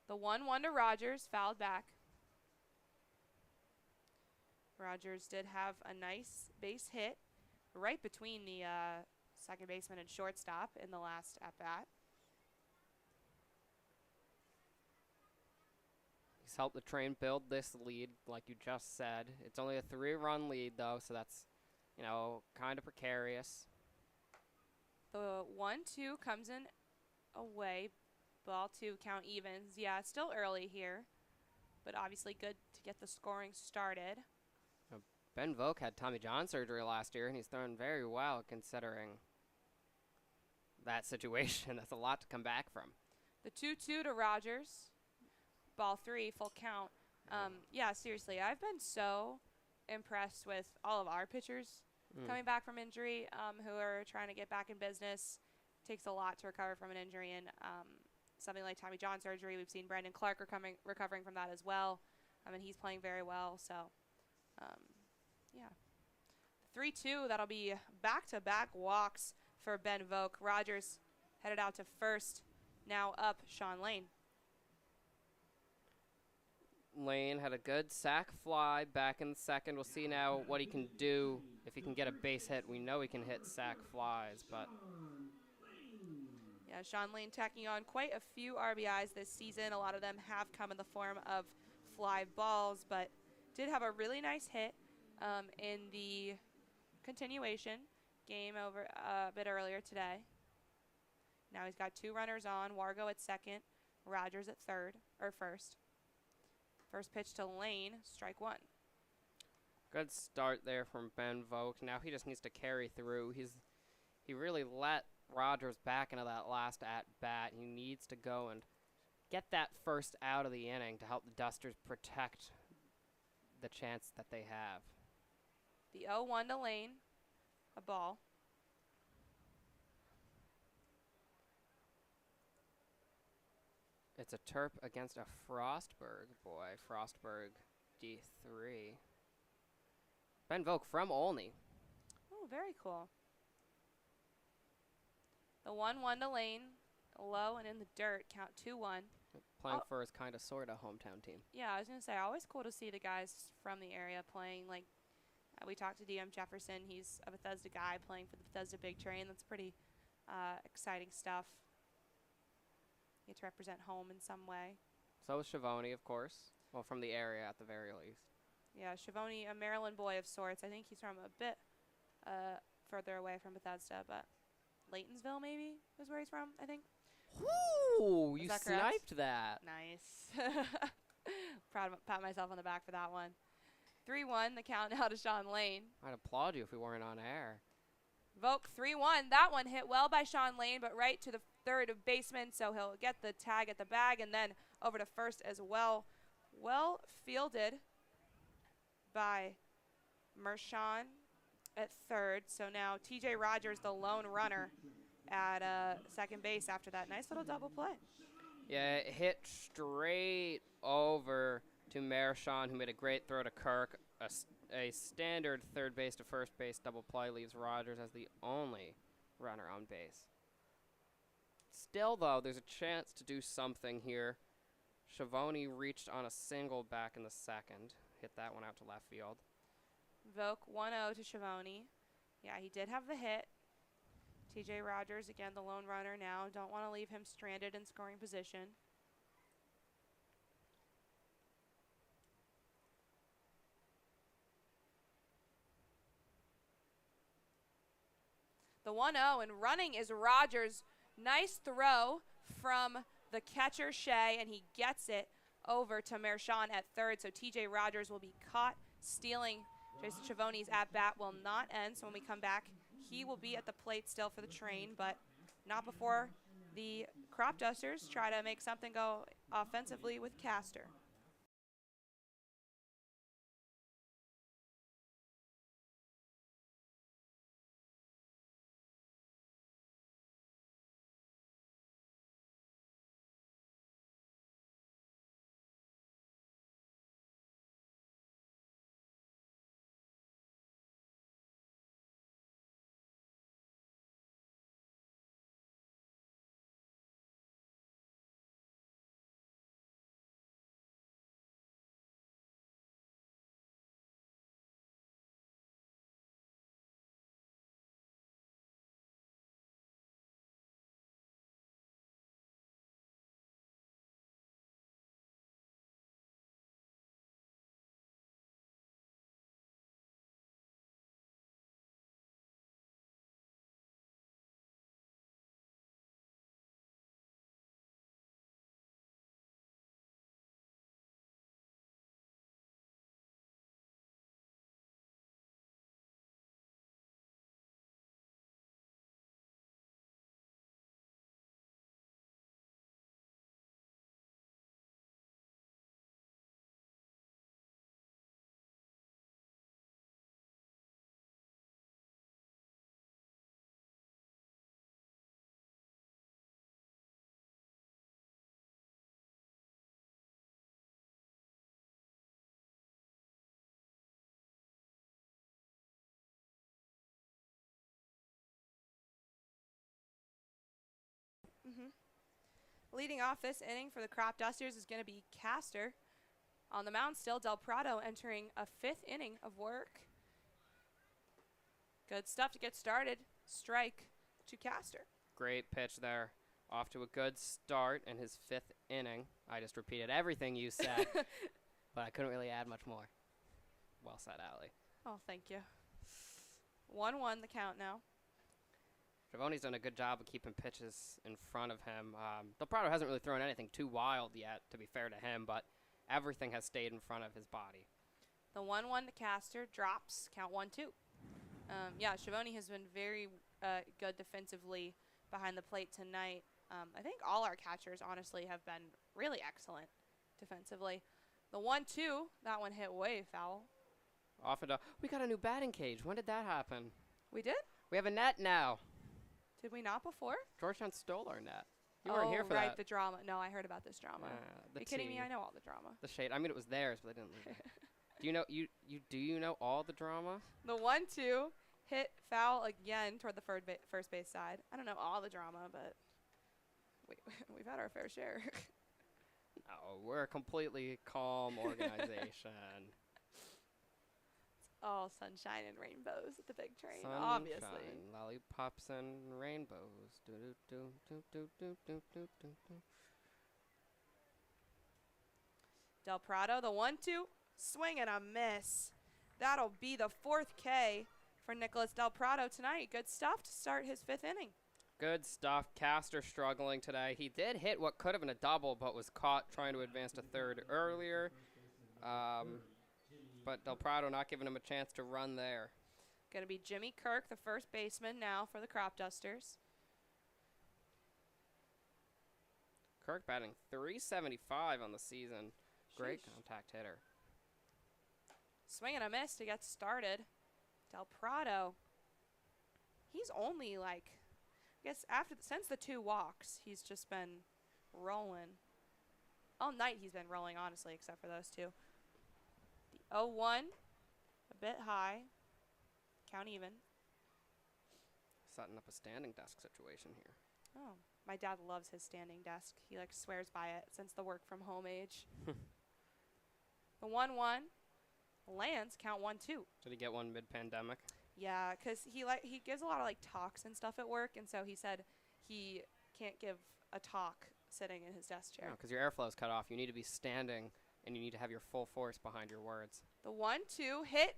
The 1-1 to Rogers, fouled back. Rogers did have a nice base hit right between the second baseman and shortstop in the last at-bat. He's helped the Train build this lead, like you just said. It's only a 3-run lead, though, so that's, kind of precarious. The 1-2 comes in away. Ball 2, count evens. Yeah, it's still early here, but obviously good to get the scoring started. Ben Voke had Tommy John surgery last year, and he's thrown very well considering that situation. That's a lot to come back from. The 2-2 to Rogers. Ball 3, full count. Yeah, seriously, I've been so impressed with all of our pitchers coming back from injury who are trying to get back in business. Takes a lot to recover from an injury, and something like Tommy John surgery. We've seen Brandon Clark recovering from that as well. And he's playing very well. So, yeah. 3-2, that'll be back-to-back walks for Ben Voke. Rogers headed out to first. Now up, Sean Lane. Lane had a good sac fly back in the second. We'll see now what he can do if he can get a base hit. We know he can hit sac flies, but... Yeah, Sean Lane tacking on quite a few RBIs this season. A lot of them have come in the form of fly balls, but did have a really nice hit in the continuation game over a bit earlier today. Now he's got 2 runners on, Wargo at second, Rogers at first. First pitch to Lane, strike 1. Good start there from Ben Voke. Now he just needs to carry through. He really let Rogers back into that last at-bat. He needs to go and get that first out of the inning to help the Dusters protect the chance that they have. The 0-1 to Lane, a ball. It's a Terp against a Frostburg. Boy, Frostburg D3. Ben Voke from Olney. Oh, very cool. The 1-1 to Lane, low and in the dirt, count 2-1. Playing for his kind of sort of hometown team. Yeah, I was going to say, always cool to see the guys from the area playing. Like, we talked to DM Jefferson. He's a Bethesda guy playing for the Bethesda Big Train. That's pretty exciting stuff. get to represent home in some way. So is Schiavone, of course. Well, from the area at the very least. Yeah, Schiavone, a Maryland boy of sorts. I think he's from a bit further away from Bethesda, but Laytonsville maybe is where he's from, I think. Ooh, you that correct? sniped that. Nice. Pat myself on the back for that one. 3-1, the count now to Sean Lane. I'd applaud you if we weren't on air. Voke 3-1. That one hit well by Sean Lane, but right to the third baseman, so he'll get the tag at the bag and then over to first as well. Well fielded by Mershon at third. So now TJ Rogers, the lone runner, at second base after that nice little double play. Yeah, it hit straight over to Mershon, who made a great throw to Kirk. A standard third base to first base double play leaves Rogers as the only runner on base. Still, though, there's a chance to do something here. Schiavone reached on a single back in the second. Hit that one out to left field. Voke 1-0 to Schiavone. Yeah, he did have the hit. TJ Rogers, again, the lone runner now. Don't want to leave him stranded in scoring position. The 1-0, and running is Rogers. Nice throw from the catcher, Shea, and he gets it over to Mershon at third. So TJ Rogers will be caught stealing. Jason Schiavone's at-bat will not end, so when we come back, he will be at the plate still for the Train, but not before the Cropdusters try to make something go offensively with Castor. Leading off this inning for the Cropdusters is going to be Castor. On the mound still, Del Prado entering a fifth inning of work. Good stuff to get started. Strike to Castor. Great pitch there. Off to a good start in his fifth inning. I just repeated everything you said, but I couldn't really add much more. Well said, Allie. Oh, thank you. 1-1 the count now. Schiavone's done a good job of keeping pitches in front of him. Del Prado hasn't really thrown anything too wild yet, to be fair to him, but everything has stayed in front of his body. The 1-1 to Castor drops. Count 1-2. Yeah, Schiavone has been very good defensively behind the plate tonight. I think all our catchers, honestly, have been really excellent defensively. The 1-2, that one hit way foul. We got a new batting cage. When did that happen? We did? We have a net now. Did we not before? Georgetown stole our net. You weren't here for right, that. The drama. No, I heard about this drama. Are you kidding me? I know all the drama. The shade. I mean, it was theirs, but they didn't leave it. Do you know all the drama? The 1-2 hit foul again toward the first base side. I don't know all the drama, but we've had our fair share. No, we're a completely calm organization. All sunshine and rainbows at the big Train, Sunshine, obviously. lollipops and rainbows. Do do do do do do do do do. Del Prado, the 1-2, swing and a miss. That'll be the 4th K for Nicholas Del Prado tonight. Good stuff to start his 5th inning. Good stuff. Caster struggling today. He did hit what could have been a double, but was caught trying to advance to third earlier. But Del Prado not giving him a chance to run there. Going to be Jimmy Kirk, the first baseman now for the Cropdusters. Kirk batting .375 on the season. Great Sheesh. contact hitter. Swing and a miss to get started. Del Prado, he's only like, I guess since the 2 walks, he's just been rolling. All night he's been rolling, honestly, except for those 2. The 0-1, a bit high. Count even. Setting up a standing desk situation here. Oh, my dad loves his standing desk. He like swears by it since the work from home age. The 1-1 lands, count 1-2. Did he get one mid-pandemic? Yeah, because he gives a lot of like talks and stuff at work, and so he said he can't give a talk sitting in his desk chair. Because your airflow is cut off. You need to be standing, and you need to have your full force behind your words. The 1-2 hit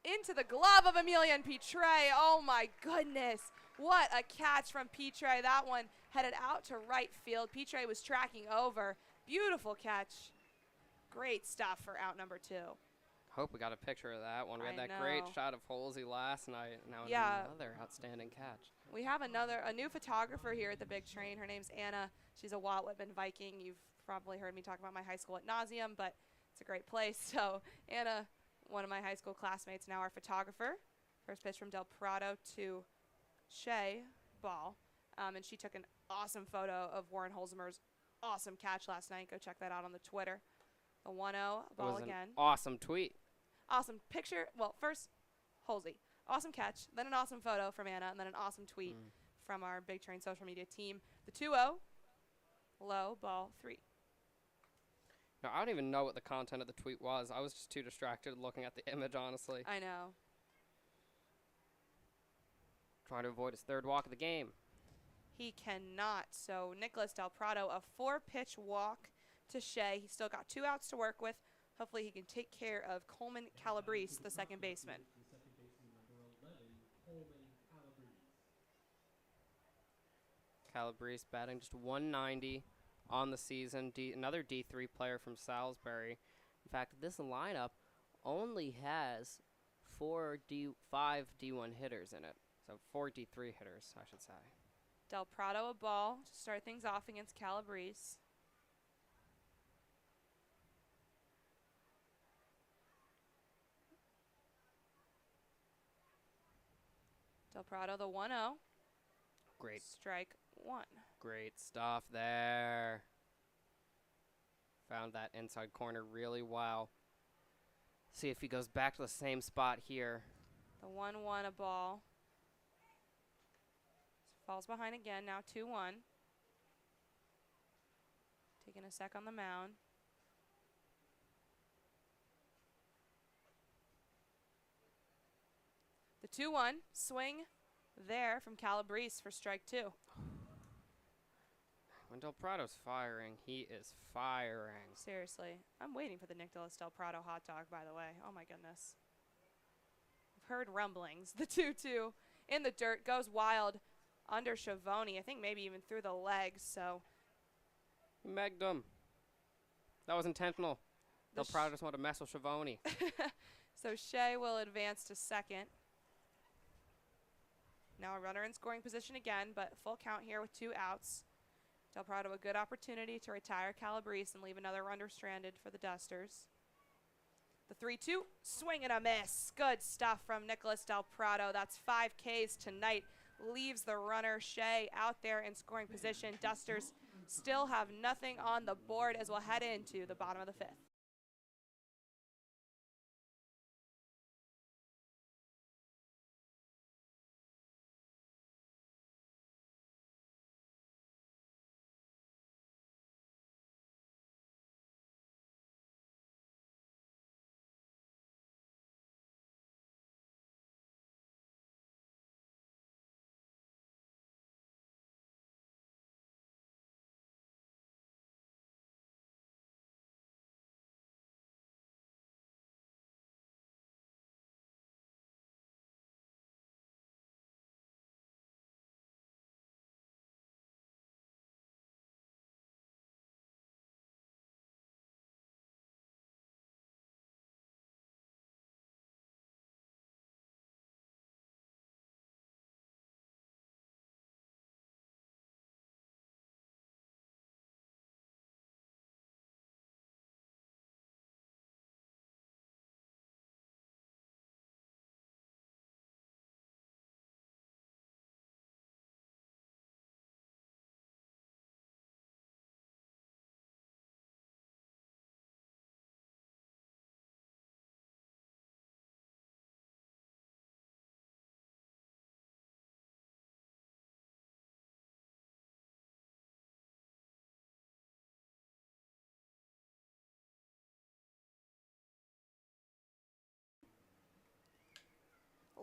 into the glove of Emilian Pitre. Oh my goodness. What a catch from Pitre. That one headed out to right field. Pitre was tracking over. Beautiful catch. Great stuff for out number 2. Hope we got a picture of that one. We had I that great know. shot of Halsey last night. Now Yeah. another outstanding catch. We have a new photographer here at the Big Train. Her name's Anna. She's a Walt Whitman Viking. You've probably heard me talk about my high school at nauseum, but it's a great place. So Anna, one of my high school classmates, now our photographer. First pitch from Del Prado to Shea, ball. And she took an awesome photo of Warren Holzheimer's awesome catch last night. Go check that out on the Twitter. The 1-0, It ball was again. an awesome tweet. Awesome picture. Well, first, Holsey. Awesome catch, then an awesome photo from Anna, and then an awesome tweet from our Big Train social media team. The 2-0, low, ball 3. Now, I don't even know what the content of the tweet was. I was just too distracted looking at the image, honestly. I know. Trying to avoid his 3rd walk of the game. He cannot. So Nicholas Del Prado, a 4-pitch walk to Shea. He's still got 2 outs to work with. Hopefully he can take care of Coleman Calabrese, the second baseman. Calabrese batting just .190 on the season. Another D3 player from Salisbury. In fact, this lineup only has 5 D1 hitters in it. So 4 D3 hitters, I should say. Del Prado a ball to start things off against Calabrese. Del Prado the 1-0. Great. Strike 1. Great stuff there. Found that inside corner really well. See if he goes back to the same spot here. The 1-1 a ball. Falls behind again, now 2-1. Taking a sec on the mound. The 2-1 swing there from Calabrese for strike 2. When Del Prado's firing, he is firing. Seriously, I'm waiting for the Nicholas Del Prado hot dog, by the way. Oh my goodness. I've heard rumblings. The 2-2 in the dirt goes wild under Schiavone. I think maybe even through the legs. So He megged him. That was intentional. Del Prado just wanted to mess with Schiavone. so Shea will advance to second. Now a runner in scoring position again, but full count here with 2 outs. Del Prado a good opportunity to retire Calabrese and leave another runner stranded for the Dusters. The 3-2, swing and a miss. Good stuff from Nicholas Del Prado. That's 5 Ks tonight. Leaves the runner Shea out there in scoring position. Dusters still have nothing on the board as we'll head into the bottom of the 5th.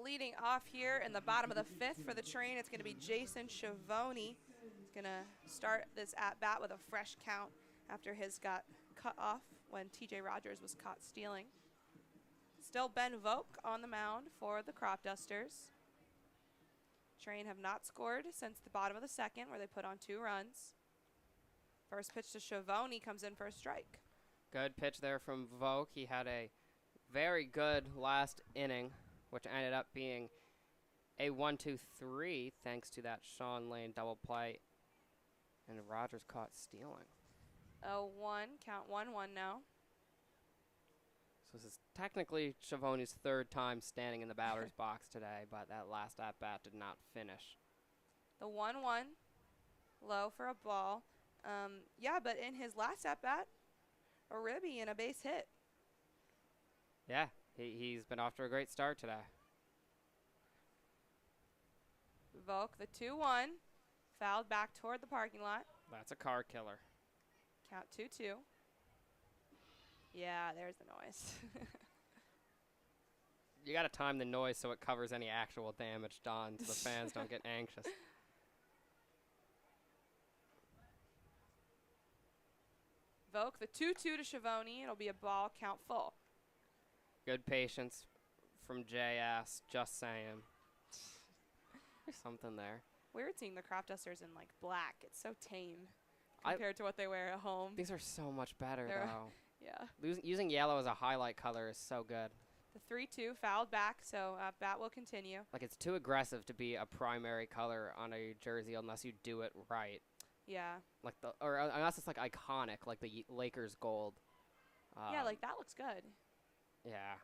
leading off here in the bottom of the 5th for the Train. It's going to be Jason Schiavone. He's going to start this at-bat with a fresh count after his got cut off when TJ Rogers was caught stealing. Still Ben Vogt on the mound for the Cropdusters. Train have not scored since the bottom of the 2nd, where they put on 2 runs. First pitch to Schiavone comes in for a strike. Good pitch there from Vogt. He had a very good last inning, which ended up being a 1-2-3 thanks to that Sean Lane double play. And Rogers caught stealing. 0-1, count 1-1 now. So this is technically Schiavone's 3rd time standing in the batter's box today, but that last at-bat did not finish. The 1-1, low for a ball. Yeah, but in his last at-bat, a ribby and a base hit. Yeah, he's been off to a great start today. Vogt, the 2-1, fouled back toward the parking lot. That's a car killer. Count 2-2. Yeah, there's the noise. You got to time the noise so it covers any actual damage done so the fans don't get anxious. Vogt, the 2-2 to Schiavone. It'll be a ball, count full. Good patience from JS, just saying. There's something there. Weird seeing the Cropdusters in like black. It's so tame compared to what they wear at home. These are so much better, They're- though. Yeah. Using yellow as a highlight color is so good. The 3-2 fouled back, so bat will continue. Like, it's too aggressive to be a primary color on a jersey unless you do it right. Yeah. Like or unless it's like iconic, like the Lakers gold. Yeah, like that looks good. Yeah.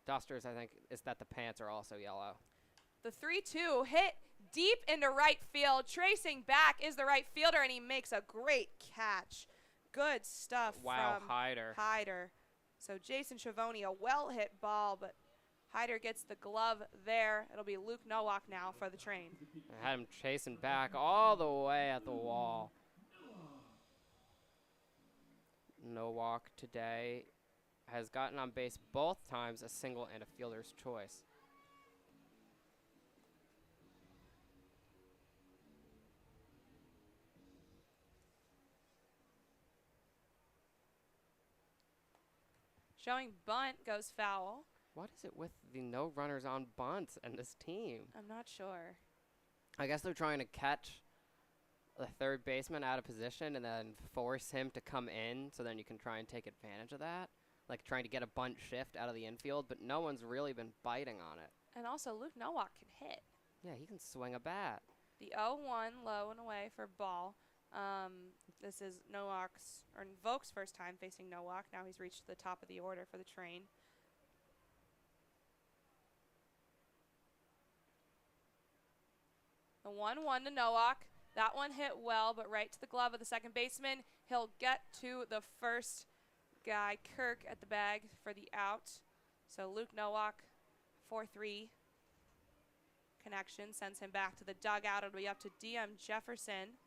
Dusters, I think, is that the pants are also yellow. The 3-2 hit deep into right field. Tracing back is the right fielder, and he makes a great catch. Good stuff Wow, from Hyder. So Jason Schiavone, a well-hit ball, but Hyder gets the glove there. It'll be Luke Nowak now for the Train. I had him chasing back all the way at the wall. Nowak today has gotten on base both times, a single and a fielder's choice. Showing bunt goes foul. What is it with the no runners on bunts and this team? I'm not sure. I guess they're trying to catch the third baseman out of position and then force him to come in so then you can try and take advantage of that. Like trying to get a bunt shift out of the infield, but no one's really been biting on it. And also, Luke Nowak can hit. Yeah, he can swing a bat. The 0-1 low and away for ball. This is Vogt's first time facing Nowak. Now he's reached the top of the order for the Train. The 1-1 to Nowak. That one hit well, but right to the glove of the second baseman. He'll get to the first guy, Kirk, at the bag for the out. So Luke Nowak, 4-3 connection, sends him back to the dugout. It'll be up to DM Jefferson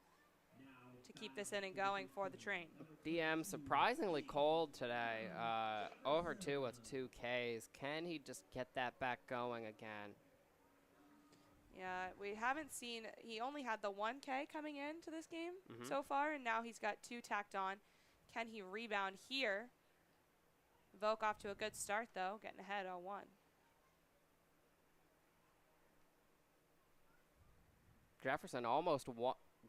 to keep this inning going for the Train. DM surprisingly cold today. Over 2 with 2 Ks. Can he just get that back going again? Yeah, we haven't seen, he only had the 1K coming into this game so far, and now he's got 2 tacked on. Can he rebound here? Vogt off to a good start, though, getting ahead 0-1. Jefferson almost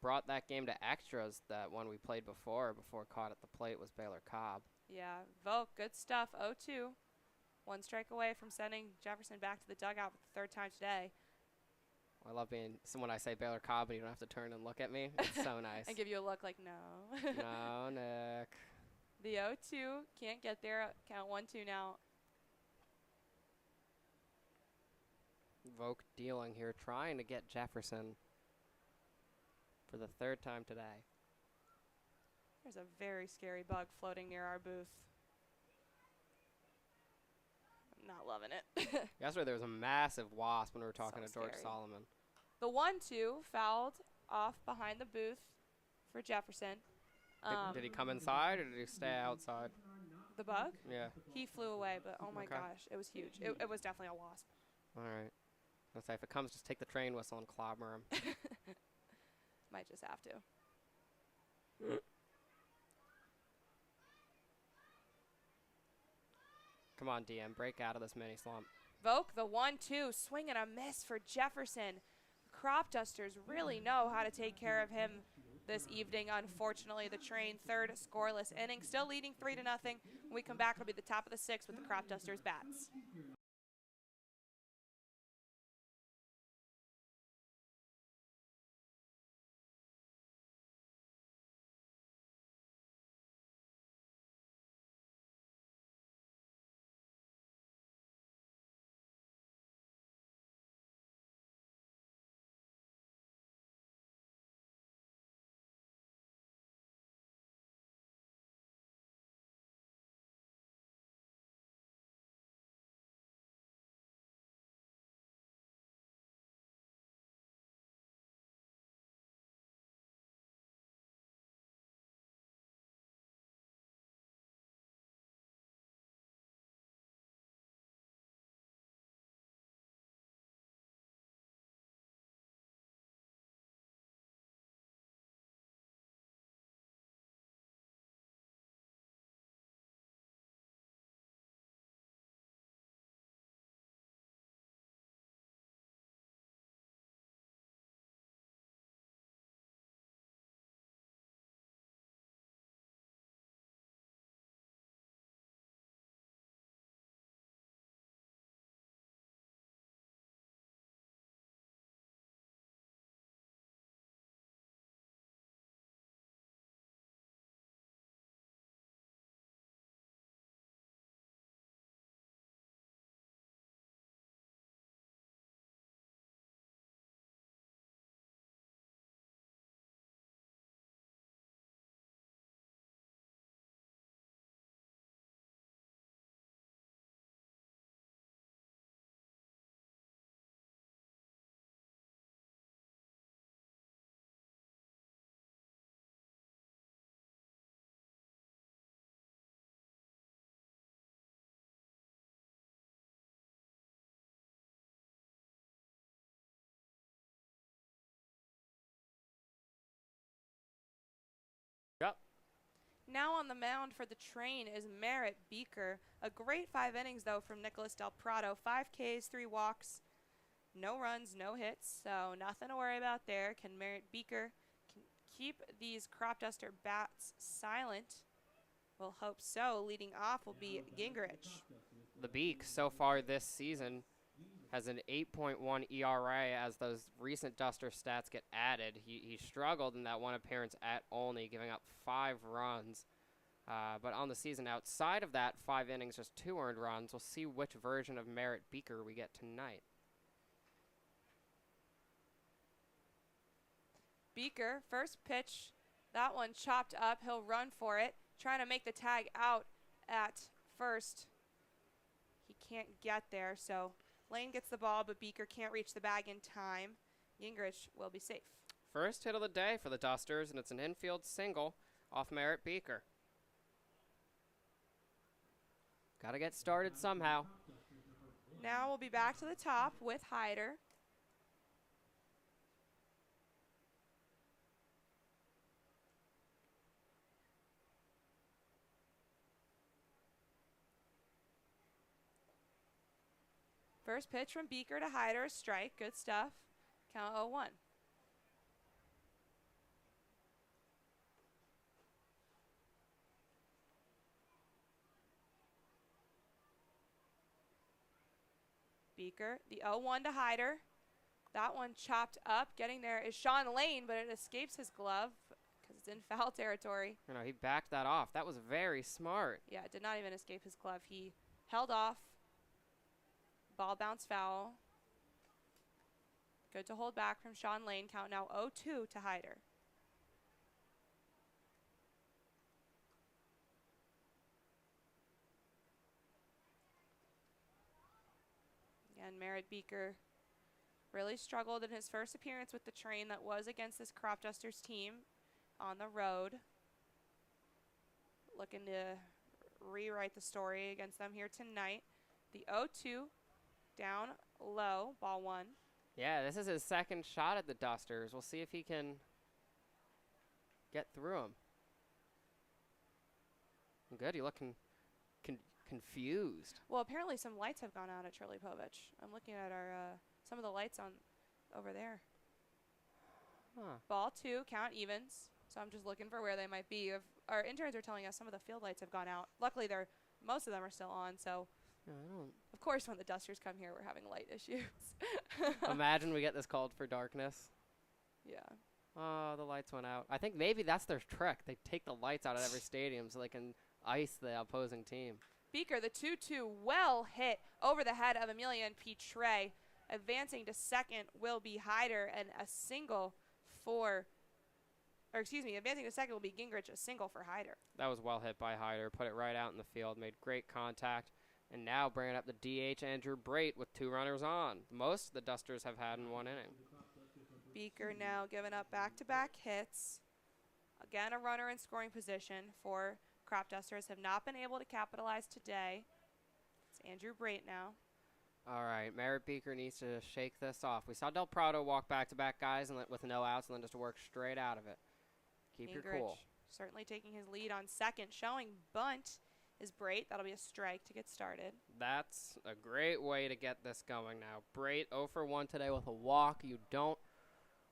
brought that game to extras, that one we played before caught at the plate was Baylor Cobb. Yeah, Vogt, good stuff, 0-2. 1 strike away from sending Jefferson back to the dugout for the 3rd time today. I love being when I say Baylor Cobb and you don't have to turn and look at me. It's so nice. And give you a look like, no. No, Nick. The 0-2 can't get there. Count 1-2 now. Vogt dealing here, trying to get Jefferson for the 3rd time today. There's a very scary bug floating near our booth. I'm not loving it. Yesterday there was a massive wasp when we were talking So to George scary. Solomon. The 1-2 fouled off behind the booth for Jefferson. Did he come inside or did he stay outside? The bug? Yeah. He flew away, but oh my Okay. gosh, it was huge. It was definitely a wasp. All right. I'll say if it comes, just take the train whistle and clobber him. Might just have to. Come on, DM, break out of this mini slump. Voke the 1-2, swing and a miss for Jefferson. Cropdusters really know how to take care of him this evening. Unfortunately, the train third scoreless inning, still leading 3-0. When we come back, it'll be the top of the sixth with the Cropdusters bats. Yep. Now on the mound for the train is Merritt Beaker. A great 5 innings, though, from Nicholas Del Prado. 5 Ks, 3 walks, no runs, no hits, so nothing to worry about there. Can Merritt Beaker keep these Cropduster bats silent? We'll hope so. Leading off will be Gingrich. The Beak, so far this season, has an 8.1 ERA as those recent Duster stats get added. He struggled in that one appearance at Olney, giving up 5 runs. But on the season, outside of that 5 innings, just 2 earned runs. We'll see which version of Merritt Beaker we get tonight. Beaker, first pitch, that one chopped up. He'll run for it, trying to make the tag out at first. He can't get there, so Lane gets the ball, but Beaker can't reach the bag in time. Gingrich will be safe. First hit of the day for the Dusters, and it's an infield single off Merritt Beaker. Got to get started somehow. Now we'll be back to the top with Hyder. First pitch from Beaker to Hyder, a strike. Good stuff. Count 0-1. Beaker, the 0-1 to Hyder. That one chopped up. Getting there is Sean Lane, but it escapes his glove because it's in foul territory. You know, he backed that off. That was very smart. Yeah, it did not even escape his glove. He held off. Ball bounced foul. Good to hold back from Sean Lane. Count now 0-2 to Hyder. Again, Merritt Beaker really struggled in his first appearance with the train that was against this Cropdusters team on the road. Looking to rewrite the story against them here tonight. The 0-2. Down low, ball 1. Yeah, this is his second shot at the Dusters. We'll see if he can get through him. Good, you looking confused. Well, apparently some lights have gone out at Charlie Povich. I'm looking at our some of the lights on over there. Huh. Ball 2, count evens. So I'm just looking for where they might be. If our interns are telling us some of the field lights have gone out. Luckily, most of them are still on. So, Yeah, I don't of course, when the Dusters come here, we're having light issues. imagine we get this called for darkness. Yeah. Oh, the lights went out. I think maybe that's their trick. They take the lights out of every stadium so they can ice the opposing team. Beaker, the 2-2, well hit over the head of Emilian Pitre. Advancing to second will be Hyder, and a single advancing to second will be Gingrich, a single for Hyder. That was well hit by Hyder. Put it right out in the field. Made great contact. And now bringing up the DH, Andrew Brait, with 2 runners on. Most the Dusters have had in 1 inning. Beaker now giving up back-to-back hits. Again, a runner in scoring position for Cropdusters. Have not been able to capitalize today. It's Andrew Brait now. All right, Merritt Beaker needs to shake this off. We saw Del Prado walk back-to-back guys and with no outs and then just work straight out of it. Keep your cool. Certainly taking his lead on second. Showing bunt is Brait. That'll be a strike to get started. That's a great way to get this going now. Brait 0 for 1 today with a walk. You don't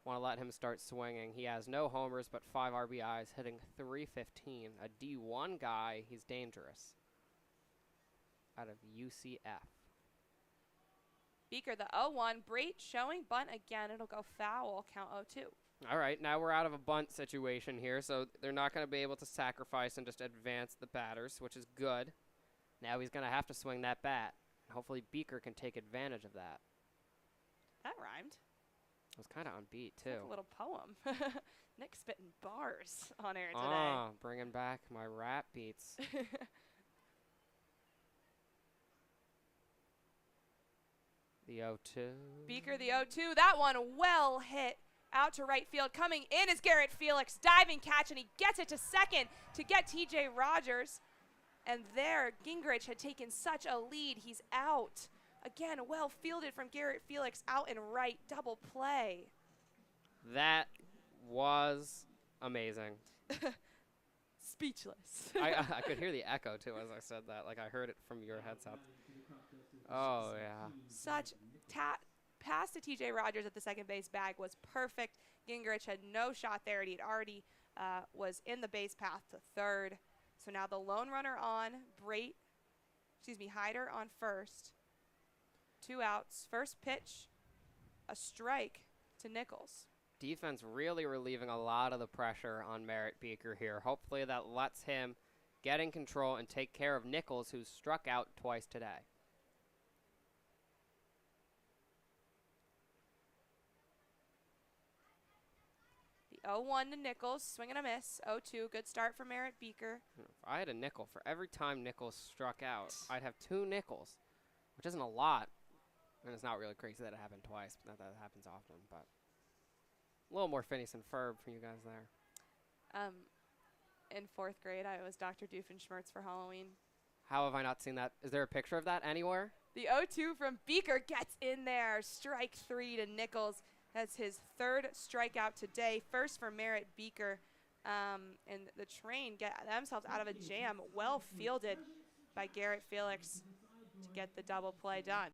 want to let him start swinging. He has no homers but 5 RBIs, hitting .315. A D1 guy. He's dangerous. Out of UCF. Beaker, the 0-1. Brait showing bunt again. It'll go foul. Count 0-2. All right, now we're out of a bunt situation here, so they're not going to be able to sacrifice and just advance the batters, which is good. Now he's going to have to swing that bat. Hopefully Beaker can take advantage of that. That rhymed. It was kind of on beat, It's too. like a little poem. Nick spitting bars on air today. Ah, bringing back my rap beats. The 0-2. Beaker, the 0-2. That one well hit out to right field. Coming in is Garrett Felix. Diving catch, and he gets it to second to get TJ Rogers. And there, Gingrich had taken such a lead. He's out. Again, well fielded from Garrett Felix out and right. Double play. That was amazing. Speechless. I could hear the echo, too, as I said that. Like, I heard it from your headset. Oh, yeah. Such pass to TJ Rogers at the second base bag was perfect. Gingrich had no shot there. He had already was in the base path to third. So now the lone runner on, Hyder on first. 2 outs. First pitch, a strike to Nichols. Defense really relieving a lot of the pressure on Merritt Beaker here. Hopefully that lets him get in control and take care of Nichols, who's struck out twice today. The 0-1 to Nichols, swing and a miss. 0-2, good start for Merritt Beaker. If I had a nickel for every time Nichols struck out, I'd have 2 nickels, which isn't a lot. And it's not really crazy that it happened twice, but that happens often. But a little more Phineas and Ferb for you guys there. In 4th grade, I was Dr. Doofenshmirtz for Halloween. How have I not seen that? Is there a picture of that anywhere? The 0-2 from Beaker gets in there. Strike 3 to Nichols. That's his 3rd strikeout today. First for Merritt Beaker. And the Train get themselves out of a jam. Well fielded by Garrett Felix to get the double play done.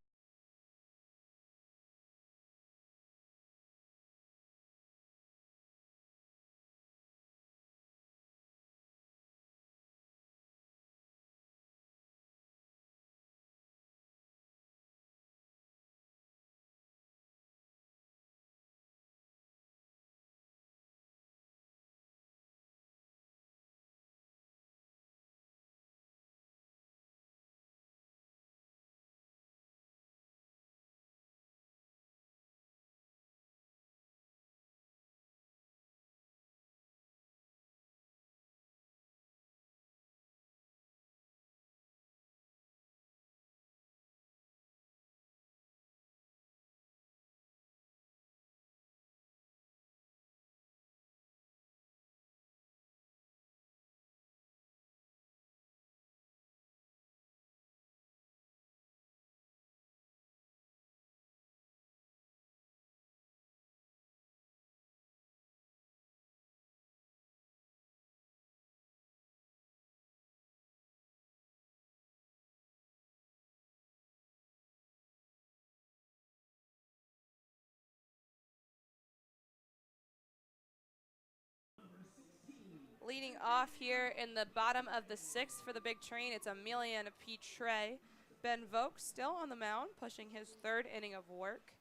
leading off here in the bottom of the 6th for the big train. It's Emilian Petre. Ben Vogt still on the mound, pushing his 3rd inning of work.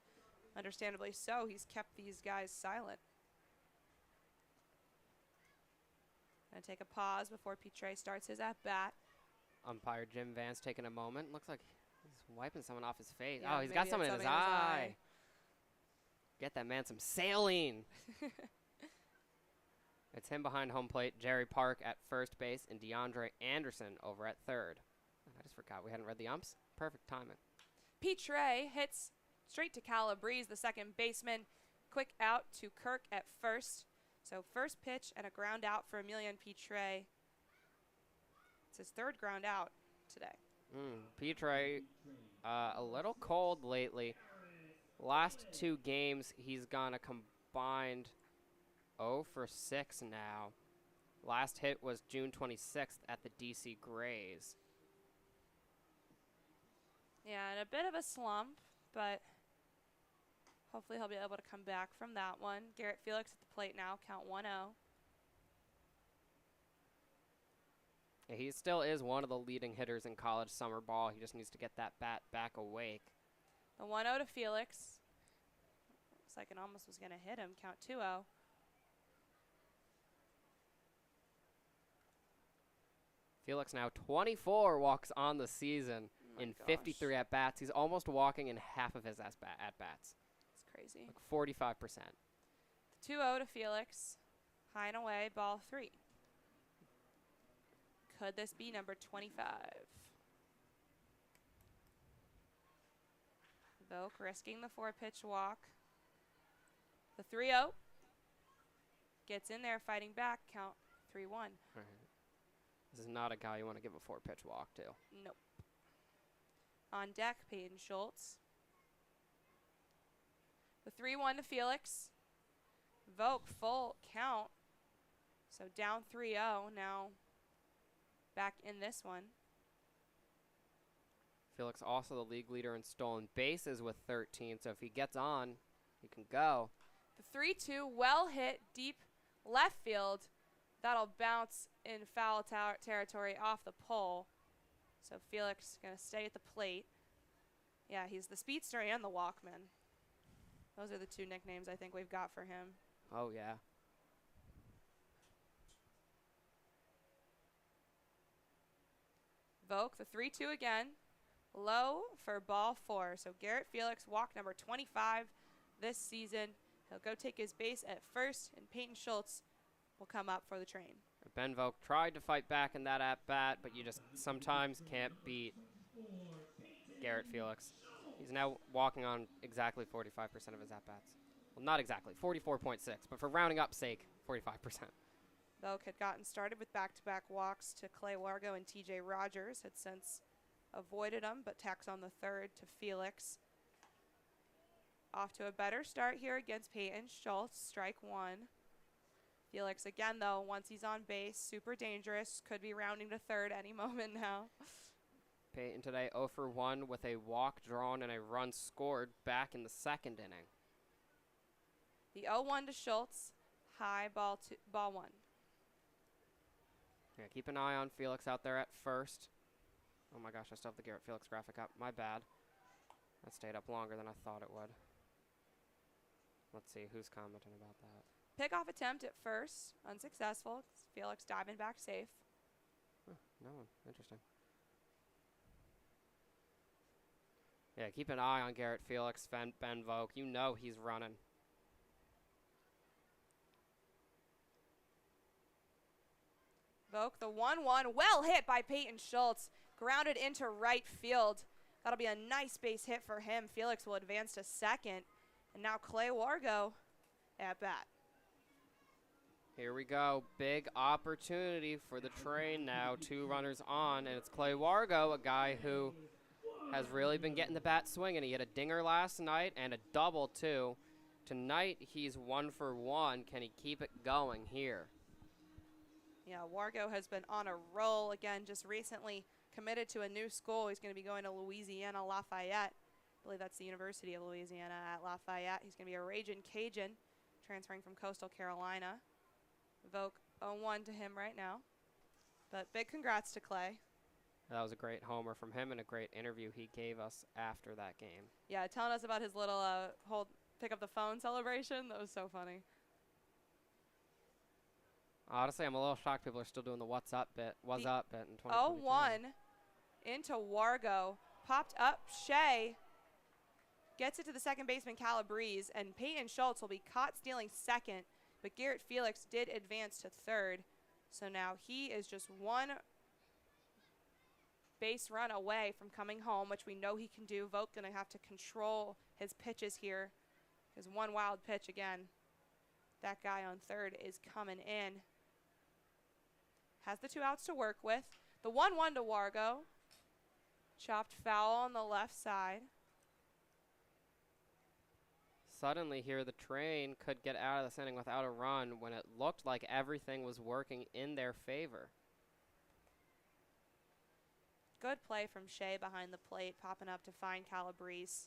Understandably so, he's kept these guys silent. Gonna take a pause before Petre starts his at-bat. Umpire Jim Vance taking a moment. Looks like he's wiping someone off his face. Yeah, Oh, he's got maybe something in it's his eye. Get that man some saline. It's him behind home plate, Jerry Park at first base, and DeAndre Anderson over at 3rd. I just forgot we hadn't read the umps. Perfect timing. Petre hits straight to Calabrese, the second baseman. Quick out to Kirk at first. So first pitch and a ground out for Emilian Petre. It's his 3rd ground out today. Petre, a little cold lately. Last 2 games, he's gone a combined 0 for 6 now. Last hit was June 26th at the DC Grays. Yeah, and a bit of a slump, but hopefully he'll be able to come back from that one. Garrett Felix at the plate now, count 1-0. Yeah, he still is one of the leading hitters in college summer ball. He just needs to get that bat back awake. The 1-0 to Felix. Looks like it almost was going to hit him, count 2-0. Felix now 24 walks on the season in 53 at-bats. He's almost walking in half of his at-bats. It's crazy. Like 45%. The 2-0 to Felix. High and away, ball 3. Could this be number 25? Vogt risking the 4-pitch walk. The 3-0. Gets in there, fighting back, count 3-1. Right. This is not a guy you want to give a 4-pitch walk to. Nope. On deck, Peyton Schultz. The 3-1 to Felix. Vogt full count. So down 3-0 now. Back in this one. Felix also the league leader in stolen bases with 13, so if he gets on, he can go. The 3-2, well hit, deep left field. That'll bounce in foul territory off the pole. So Felix going to stay at the plate. Yeah, he's the speedster and the Walkman. Those are the 2 nicknames I think we've got for him. Oh, yeah. Vogt, the 3-2 again. Low for ball 4. So Garrett Felix, walk number 25 this season. He'll go take his base at first, and Peyton Schultz will come up for the train. Ben Vogt tried to fight back in that at-bat, but you just sometimes can't beat Garrett Felix. He's now walking on exactly 45% of his at-bats. Well, not exactly, 44.6, but for rounding up sake, 45%. Vogt had gotten started with back-to-back walks to Clay Wargo and TJ Rogers, had since avoided them, but tacks on the 3rd to Felix. Off to a better start here against Peyton Schultz, strike 1. Felix again, though, once he's on base, super dangerous. Could be rounding to 3rd any moment now. Peyton today 0 for 1 with a walk drawn and a run scored back in the 2nd inning. The 0-1 to Schultz, high ball 1. Yeah, keep an eye on Felix out there at first. Oh my gosh, I still have the Garrett Felix graphic up. My bad. That stayed up longer than I thought it would. Let's see who's commenting about that. Pickoff attempt at first, unsuccessful. Felix diving back safe. Huh, no one. Interesting. Yeah, keep an eye on Garrett Felix, Ben Vogt. You know he's running. Vogt, the 1-1, well hit by Peyton Schultz. Grounded into right field. That'll be a nice base hit for him. Felix will advance to 2nd. And now Clay Wargo at bat. Here we go. Big opportunity for the train now. 2 runners on, and it's Clay Wargo, a guy who has really been getting the bat swinging. He had a dinger last night and a double, too. Tonight, he's 1 for 1. Can he keep it going here? Yeah, Wargo has been on a roll again, just recently committed to a new school. He's going to be going to Louisiana Lafayette. I believe that's the University of Louisiana at Lafayette. He's going to be a Ragin' Cajun, transferring from Coastal Carolina. Vogt 0-1 to him right now. But big congrats to Clay. That was a great homer from him and a great interview he gave us after that game. Yeah, telling us about his little pick up the phone celebration. That was so funny. Honestly, I'm a little shocked people are still doing the what's up bit in 2022. 0-1 into Wargo. Popped up. Shea gets it to the second baseman, Calabrese, and Peyton Schultz will be caught stealing second, but Garrett Felix did advance to third. So now he is just one base run away from coming home, which we know he can do. Vogt going to have to control his pitches here. His one wild pitch again. That guy on third is coming in. Has the 2 outs to work with. The 1-1 to Wargo. Chopped foul on the left side. Suddenly here, the Train could get out of this inning without a run when it looked like everything was working in their favor. Good play from Shea behind the plate, popping up to find Calabrese.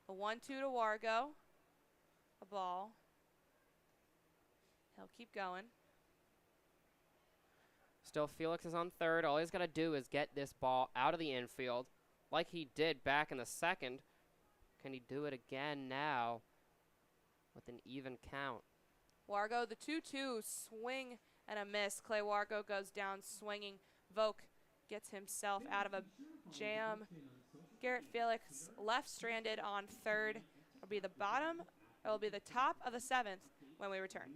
A 1-2 to Wargo. A ball. He'll keep going. Still, Felix is on third. All he's got to do is get this ball out of the infield like he did back in the second. Can he do it again now with an even count? Wargo, the 2-2 swing and a miss. Clay Wargo goes down swinging. Vogt gets himself out of a jam. Garrett Felix left stranded on third. It'll be the bottom. It'll be the top of the 7th when we return.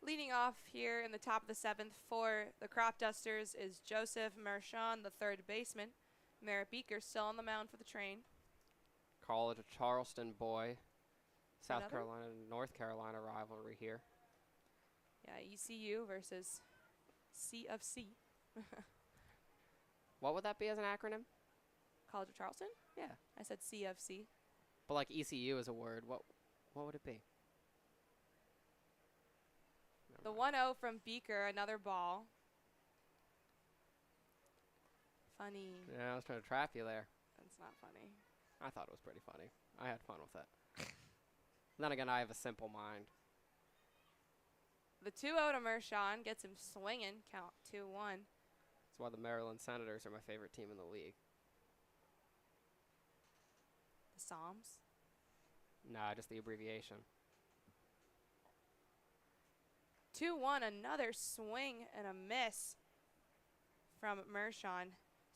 Leading off here in the top of the 7th for the Cropdusters is Joseph Mershon, the third baseman. Merritt Beaker still on the mound for the Train. College of Charleston boy. South Another? Carolina, North Carolina rivalry here. Yeah, ECU versus C of C. What would that be as an acronym? College of Charleston? Yeah. I said C of C. But like ECU is a word. What would it be? The 1-0 from Beaker, another ball. Funny. Yeah, I was trying to trap you there. That's not funny. I thought it was pretty funny. I had fun with it. Then again, I have a simple mind. The 2-0 to Mershon gets him swinging. Count 2-1. That's why the Maryland Senators are my favorite team in the league. The Psalms. Nah, just the abbreviation. 2-1, another swing and a miss from Mershon.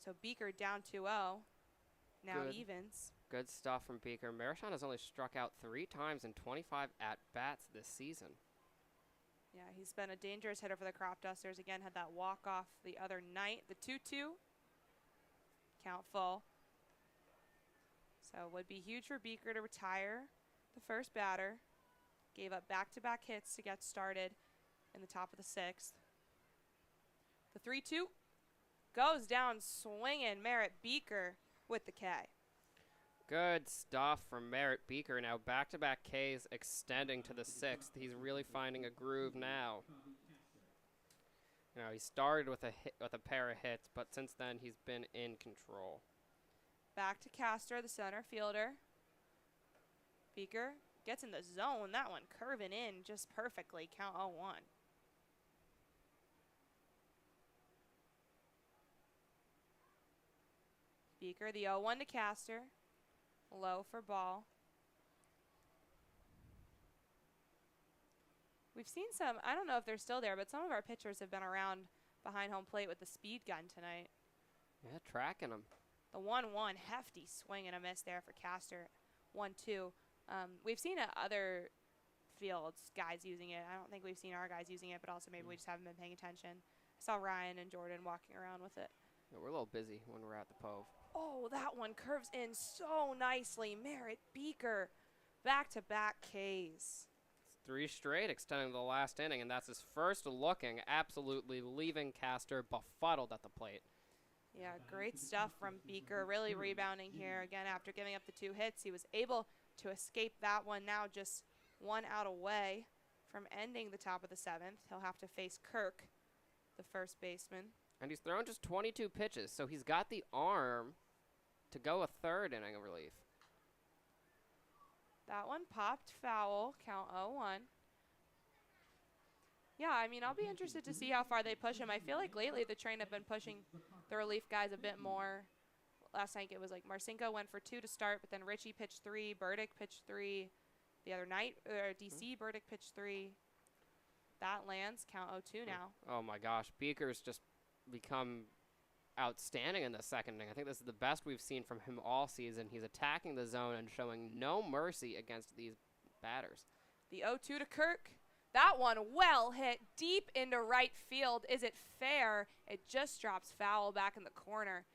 So Beaker down 2-0. Now Good. evens. Good stuff from Beaker. Mershon has only struck out 3 times in 25 at-bats this season. Yeah, he's been a dangerous hitter for the Cropdusters. Again, had that walk-off the other night. The 2-2. Count full. So it would be huge for Beaker to retire the first batter. Gave up back-to-back hits to get started in the top of the 6th. The 3-2 goes down swinging. Merritt Beaker with the K. Good stuff from Merritt Beaker. Now back-to-back Ks extending to the 6th. He's really finding a groove now. You know, he started with a pair of hits, but since then he's been in control. Back to Castor, the center fielder. Beaker gets in the zone. That one curving in just perfectly. Count 0-1. Beaker, the 0-1 to Castor. Low for ball. We've seen some, I don't know if they're still there, but some of our pitchers have been around behind home plate with the speed gun tonight. Yeah, tracking him. The 1-1, hefty swing and a miss there for Castor. 1-2. We've seen other fields guys using it. I don't think we've seen our guys using it, but also maybe we just haven't been paying attention. I saw Ryan and Jordan walking around with it. Yeah, we're a little busy when we're at the Pove. Oh, that one curves in so nicely. Merritt Beaker, back-to-back Ks. 3 straight extending the last inning, and that's his first looking, absolutely leaving Castor befuddled at the plate. Yeah, great stuff from Beaker, really rebounding here. Again, after giving up the 2 hits, he was able to escape that one. Now just 1 out away from ending the top of the 7th. He'll have to face Kirk, the first baseman. And he's thrown just 22 pitches, so he's got the arm to go a 3rd inning of relief. That one popped foul, count 0-1. Yeah, I mean, I'll be interested to see how far they push him. I feel like lately the train have been pushing the relief guys a bit more. Last night it was like Marcinko went for 2 to start, but then Richie pitched 3, Burdick pitched 3. The other night, DC, Burdick pitched 3. That lands, count 0-2 now. Oh my gosh, Beaker's just become outstanding in the 2nd inning. I think this is the best we've seen from him all season. He's attacking the zone and showing no mercy against these batters. The 0-2 to Kirk. That one well hit deep into right field. Is it fair? It just drops foul back in the corner.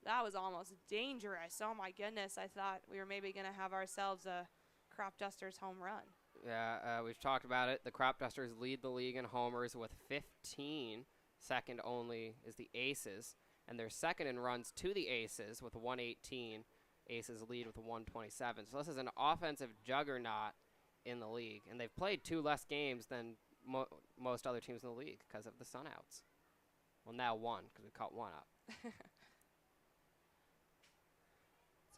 That was almost dangerous. Oh my goodness, I thought we were maybe going to have ourselves a Cropdusters home run. Yeah, we've talked about it. The Cropdusters lead the league in homers with 15. Second only is the Aces, and they're second in runs to the Aces with 118. Aces lead with 127. So this is an offensive juggernaut in the league, and they've played 2 less games than most other teams in the league because of the sunouts. Well, now 1 because we caught 1 up.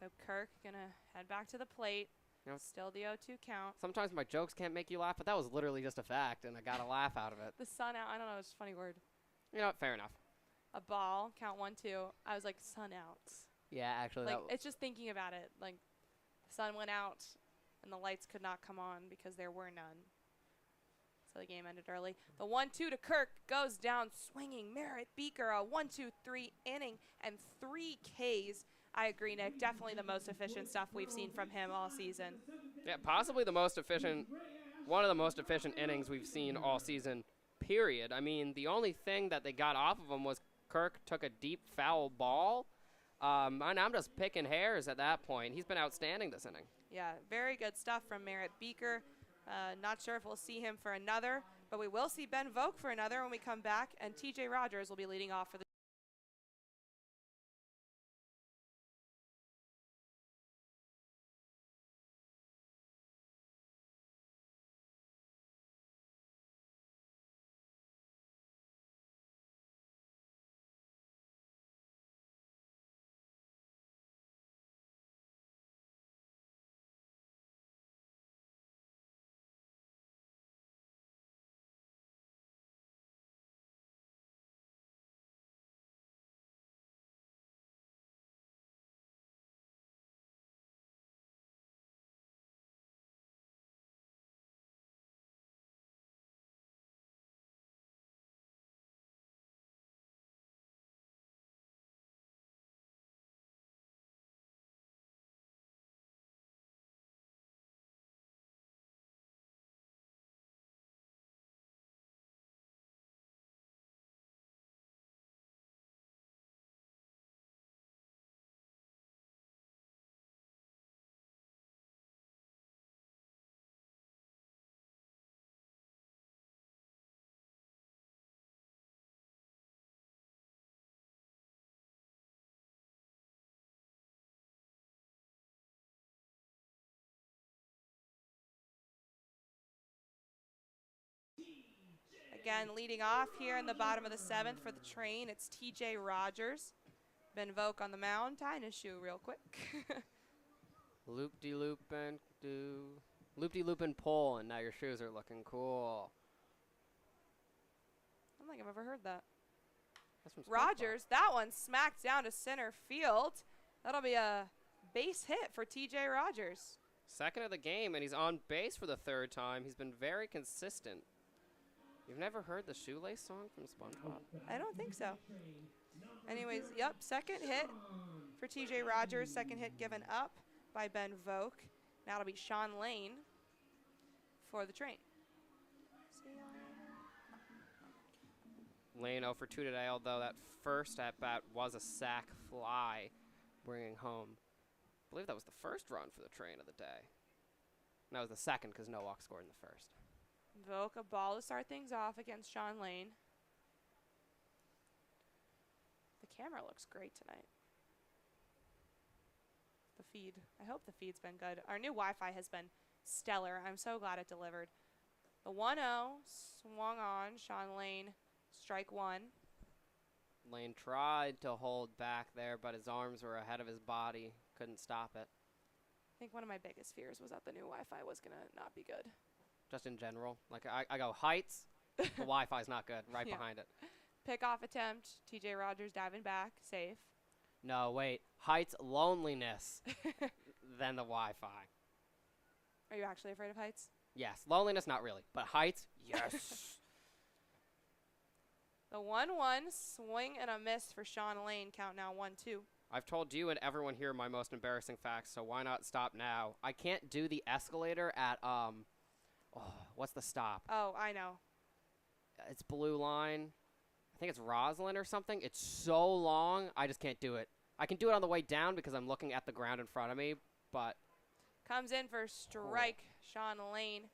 So Kirk gonna head back to the plate. You know, Still the 0-2 count. sometimes my jokes can't make you laugh, but that was literally just a fact, and I got a laugh out of it. The sun out. I don't know. It's a funny word. You know what? Fair enough. A ball. Count 1-2. I was like sun outs. Yeah, actually, Like it's just thinking about it. Like the sun went out and the lights could not come on because there were none. So the game ended early. The 1-2 to Kirk goes down swinging. Merritt Beaker, a 1-2-3 inning and 3 Ks. I agree, Nick. Definitely the most efficient stuff we've seen from him all season. Yeah, possibly the most efficient, one of the most efficient innings we've seen all season, period. I mean, the only thing that they got off of him was Kirk took a deep foul ball. And I'm just picking hairs at that point. He's been outstanding this inning. Yeah, very good stuff from Merritt Beaker. Not sure if we'll see him for another, but we will see Ben Vogt for another when we come back, and TJ Rogers will be leading off for the again, leading off here in the bottom of the 7th for the train. It's TJ Rogers. Ben Voke on the mound, tying his shoe real quick. Loop-de-loopin', loop-de-loopin' pull, and now your shoes are looking cool. I don't think I've ever heard that. That's from SpongeBob. Rogers, that one smacked down to center field. That'll be a base hit for TJ Rogers. Second of the game, and he's on base for the 3rd time. He's been very consistent. You've never heard the shoelace song from SpongeBob? I don't think so. Anyways, yep, second hit for TJ Rogers. Second hit given up by Ben Voke. Now it'll be Sean Lane for the train. See ya later. Lane 0 for 2 today, although that first at-bat was a sac fly, bringing home. I believe that was the first run for the train of the day. And that was the second because no walk scored in the first. Voke, a ball to start things off against Sean Lane. The camera looks great tonight. The feed. I hope the feed's been good. Our new Wi-Fi has been stellar. I'm so glad it delivered. The 1-0 swung on. Sean Lane, strike one. Lane tried to hold back there, but his arms were ahead of his body. Couldn't stop it. I think one of my biggest fears was that the new Wi-Fi was going to not be good. Just in general. Like, I go heights, the Wi-Fi's not good, right Yeah. behind it. Pickoff attempt. TJ Rogers diving back. Safe. No, wait. Heights, loneliness, then the Wi-Fi. Are you actually afraid of heights? Yes. Loneliness, not really. But heights, yes. The 1-1 swing and a miss for Sean Lane. Count now 1-2. I've told you and everyone here my most embarrassing facts, so why not stop now? I can't do the escalator at, what's the stop? Oh, I know. It's Blue Line. I think it's Roslyn or something. It's so long, I just can't do it. I can do it on the way down because I'm looking at the ground in front of me, but... Comes in for strike, Sean Lane.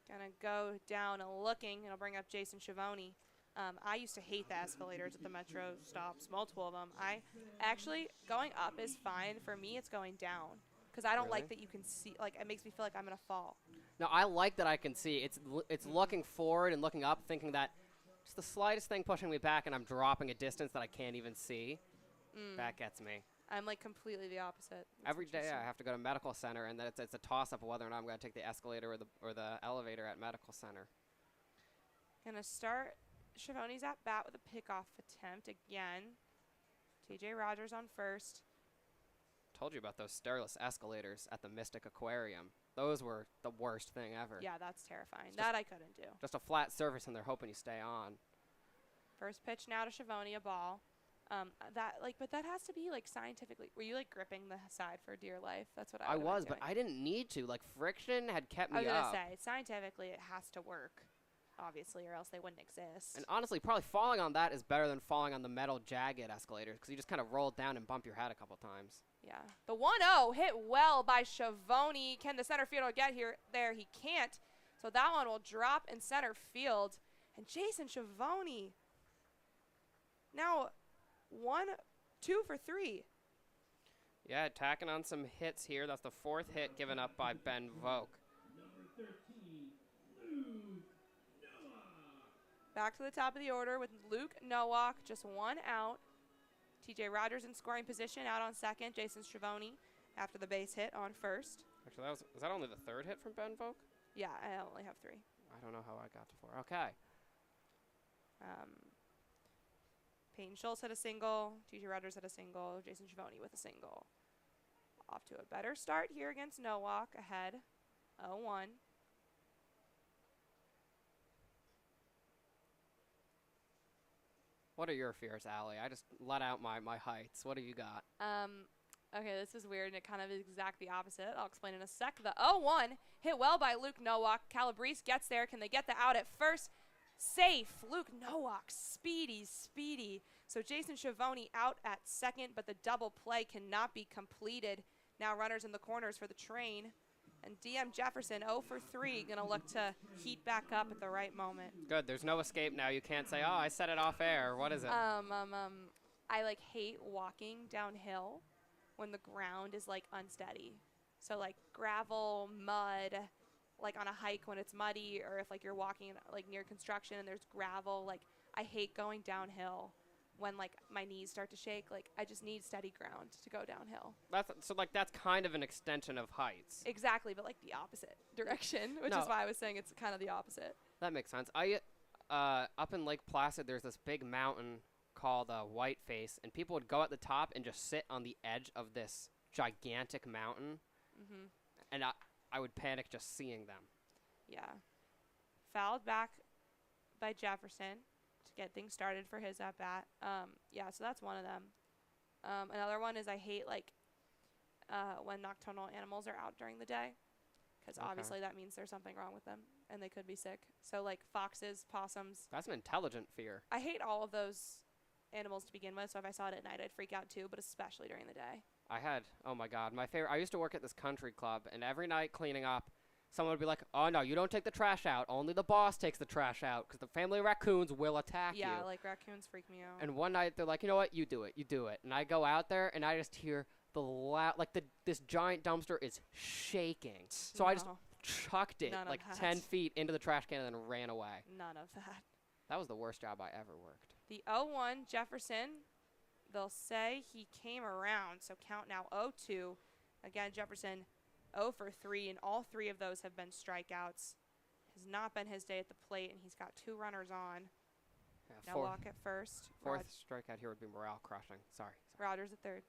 Gonna go down looking. It'll bring up Jason Schiavone. I used to hate the escalators at the Metro stops, multiple of them. Actually, going up is fine. For me, it's going down. Because I don't like that you can see, like, it makes me feel like I'm going to fall. No, I like that I can see. It's looking forward and looking up, thinking that just the slightest thing pushing me back and I'm dropping a distance that I can't even see. That gets me. I'm, like, completely the opposite. That's Every day I have to go to medical center, and then it's a toss-up of whether or not I'm going to take the escalator or the elevator at medical center. Gonna start Schiavone's at bat with a pickoff attempt again. TJ Rogers on first. Told you about those stairless escalators at the Mystic Aquarium. Those were the worst thing ever. Yeah, that's terrifying. That I couldn't do. Just a flat surface, and they're hoping you stay on. First pitch now to Schiavone, a ball. But that has to be like scientifically. Were you like gripping the side for dear life? That's what I was, but I didn't need to. Like, friction had kept me I was up. gonna say scientifically it has to work, obviously, or else they wouldn't exist. And honestly, probably falling on that is better than falling on the metal jagged escalators because you just kind of roll down and bump your head a couple times. Yeah. The 1-0 hit well by Schiavone. Can the center fielder get here? There, he can't. So that one will drop in center field. And Jason Schiavone now 2 for 3. Yeah, tacking on some hits here. That's the 4th hit given up by Ben Voke. Back to the top of the order with Luke Nowak, just 1 out. TJ Rogers in scoring position, out on second. Jason Schiavone after the base hit on first. Actually, was that only the 3rd hit from Ben Voke? Yeah, I only have 3. I don't know how I got to 4. Okay. Peyton Schultz had a single. TJ Rogers had a single. Jason Schiavone with a single. Off to a better start here against Nowak, ahead 0-1. What are your fears, Allie? I just let out my heights. What do you got? Okay, this is weird, and it kind of is exactly the opposite. I'll explain in a sec. The 0-1 hit well by Luke Nowak. Calabrese gets there. Can they get the out at first? Safe. Luke Nowak, speedy. So Jason Schiavone out at second, but the double play cannot be completed. Now runners in the corners for the train. And DM Jefferson 0 for 3, going to look to heat back up at the right moment. Good. There's no escape now. You can't say, oh, I set it off air. What is it? I like hate walking downhill when the ground is like unsteady. So like gravel, mud, like on a hike when it's muddy, or if like you're walking like near construction and there's gravel. Like I hate going downhill when like my knees start to shake. Like I just need steady ground to go downhill. That's kind of an extension of heights. Exactly, but like the opposite direction, which No. is why I was saying it's kind of the opposite. That makes sense. Up in Lake Placid, there's this big mountain called Whiteface, and people would go at the top and just sit on the edge of this gigantic mountain, Mhm. and I would panic just seeing them. Yeah. Fouled back by Jefferson to get things started for his at bat. Yeah, so that's one of them. Another one is I hate like when nocturnal animals are out during the day, because Okay. obviously that means there's something wrong with them and they could be sick. So like foxes, possums. That's an intelligent fear. I hate all of those animals to begin with, so if I saw it at night I'd freak out too, but especially during the day. Oh my God, my favorite. I used to work at this country club, and every night cleaning up, someone would be like, "Oh no, you don't take the trash out. Only the boss takes the trash out, because the family of raccoons will attack you." Yeah, like raccoons freak me out. And one night they're like, "You know what? You do it." And I go out there, and I just hear this giant dumpster is shaking. So I just No, chucked it None of like that. 10 feet into the trash can and then ran away. none of that. That was the worst job I ever worked. The 0-1 Jefferson, they'll say he came around, so count now 0-2. Again, Jefferson 0 for 3, and all 3 of those have been strikeouts. Has not been his day at the plate, and he's got 2 runners on. Yeah, No walk at first. fourth strikeout here would be morale crushing. Sorry. Rogers at third.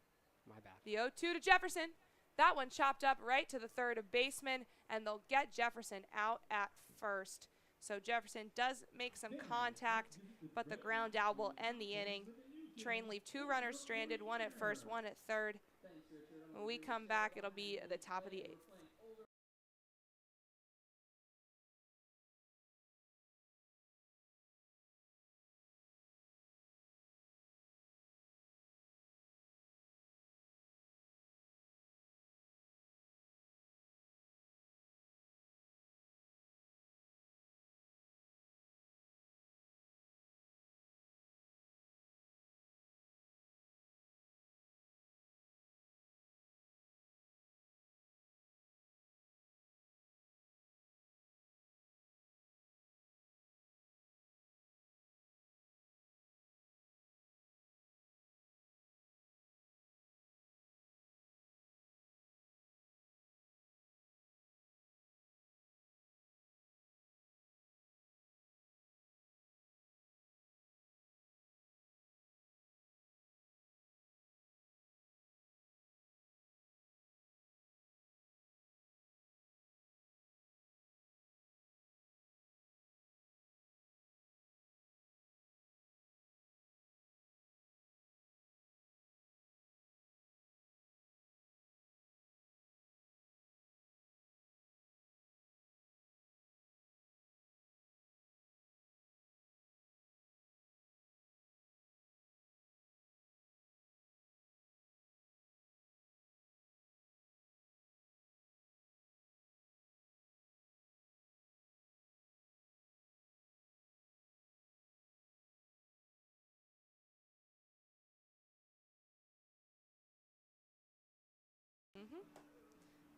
My bad. The 0-2 to Jefferson. That one chopped up right to the third baseman, and they'll get Jefferson out at first. So Jefferson does make some contact, but the ground out will end the inning. Train leave 2 runners stranded, 1 at first, 1 at third. When we come back, it'll be at the top of the 8th.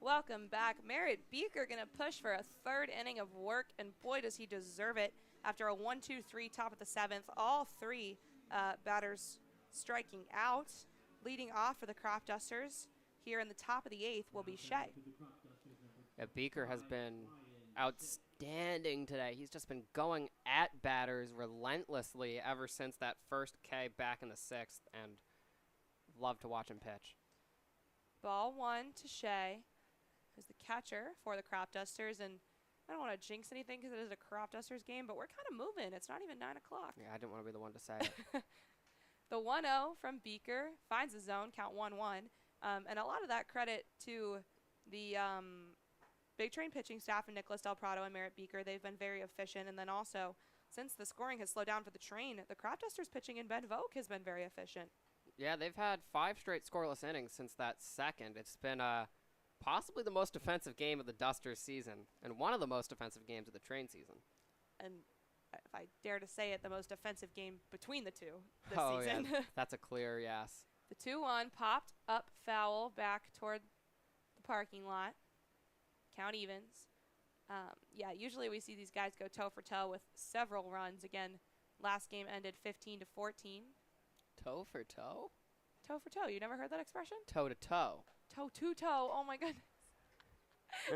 Welcome back. Merritt Beaker going to push for a 3rd inning of work, and boy, does he deserve it. After a 1-2-3 top of the 7th, all 3 batters striking out. Leading off for the Cropdusters here in the top of the 8th will be Shea. Yeah, Beaker has been outstanding today. He's just been going at batters relentlessly ever since that first K back in the 6th, and love to watch him pitch. Ball 1 to Shea, who's the catcher for the Cropdusters, and I don't want to jinx anything because it is a Cropdusters game, but we're kind of moving. It's not even 9 o'clock. Yeah, I didn't want to be the one to say it. The 1-0 from Beaker finds the zone, count 1-1. And a lot of that credit to the Big Train pitching staff and Nicholas Del Prado and Merritt Beaker. They've been very efficient. And then also, since the scoring has slowed down for the Train, the Cropdusters pitching in Ben Vogue has been very efficient. Yeah, they've had 5 straight scoreless innings since that second. It's been possibly the most defensive game of the Dusters season, and one of the most defensive games of the Train season. And if I dare to say it, the most offensive game between the two this Oh, season. yeah, that's a clear yes. The 2-1 popped up foul back toward the parking lot. Count evens. Yeah, usually we see these guys go toe for toe with several runs. Again, last game ended 15-14. Toe for toe? Toe for toe. You never heard that expression? Toe to toe. Toe to toe. Oh my goodness.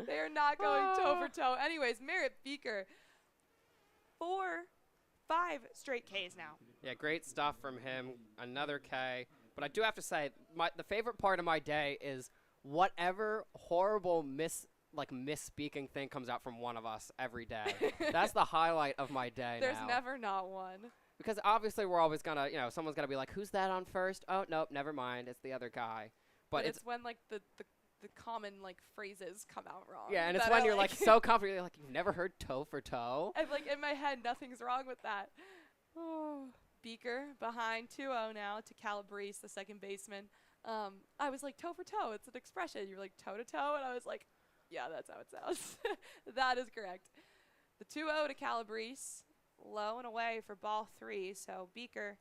They are not going toe for toe. Anyways, Merritt Beaker, 5 straight Ks now. Yeah, great stuff from him. Another K. But I do have to say, the favorite part of my day is whatever horrible misspeaking thing comes out from one of us every day. That's the highlight of my day. There's now. never not one. Because obviously we're always gonna, someone's gonna be like, "Who's that on first?" Oh, nope, never mind. It's the other guy. But it's when like the common like phrases come out wrong. Yeah, and it's when you're like so confident, you're like, "You've never heard toe for toe?" I'm like in my head, nothing's wrong with that. Oh. Beaker behind 2-0 now to Calabrese, the second baseman. I was like, toe for toe. It's an expression. You were like, toe to toe. And I was like, yeah, that's how it sounds. That is correct. The 2-0 to Calabrese. Low and away for ball 3. So Beaker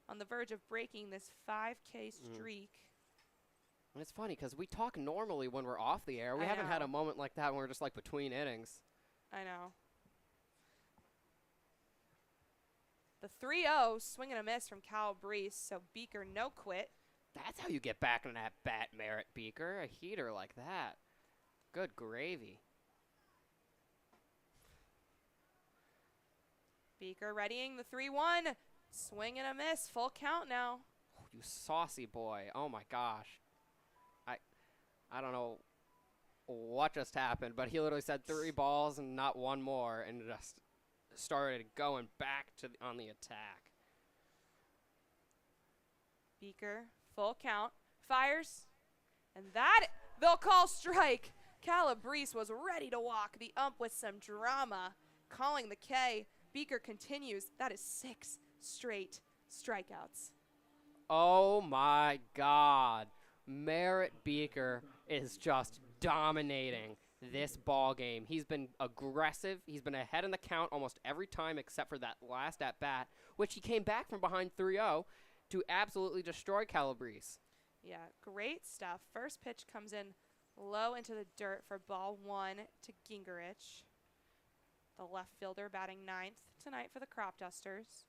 on the verge of breaking this 5K streak. And it's funny because we talk normally when we're off the air. We haven't had a moment like that when we're just like between innings. I know. The 3-0, swing and a miss from Calabrese, so Beaker no quit. That's how you get back in that bat, Merritt Beaker. A heater like that. Good gravy. Beaker readying the 3-1. Swing and a miss, full count now. Oh, you saucy boy. Oh my gosh. I don't know what just happened, but he literally said 3 balls and not one more and just started going back on the attack. Beaker, full count, fires, and that they'll call strike. Calabrese was ready to walk. The ump with some drama, calling the K. Beaker continues. That is 6 straight strikeouts. Oh my God. Merritt Beaker is just dominating this ball game. He's been aggressive. He's been ahead in the count almost every time except for that last at-bat, which he came back from behind 3-0 to absolutely destroy Calabrese. Yeah, great stuff. First pitch comes in low into the dirt for ball 1 to Gingerich. The left fielder batting 9th tonight for the Cropdusters.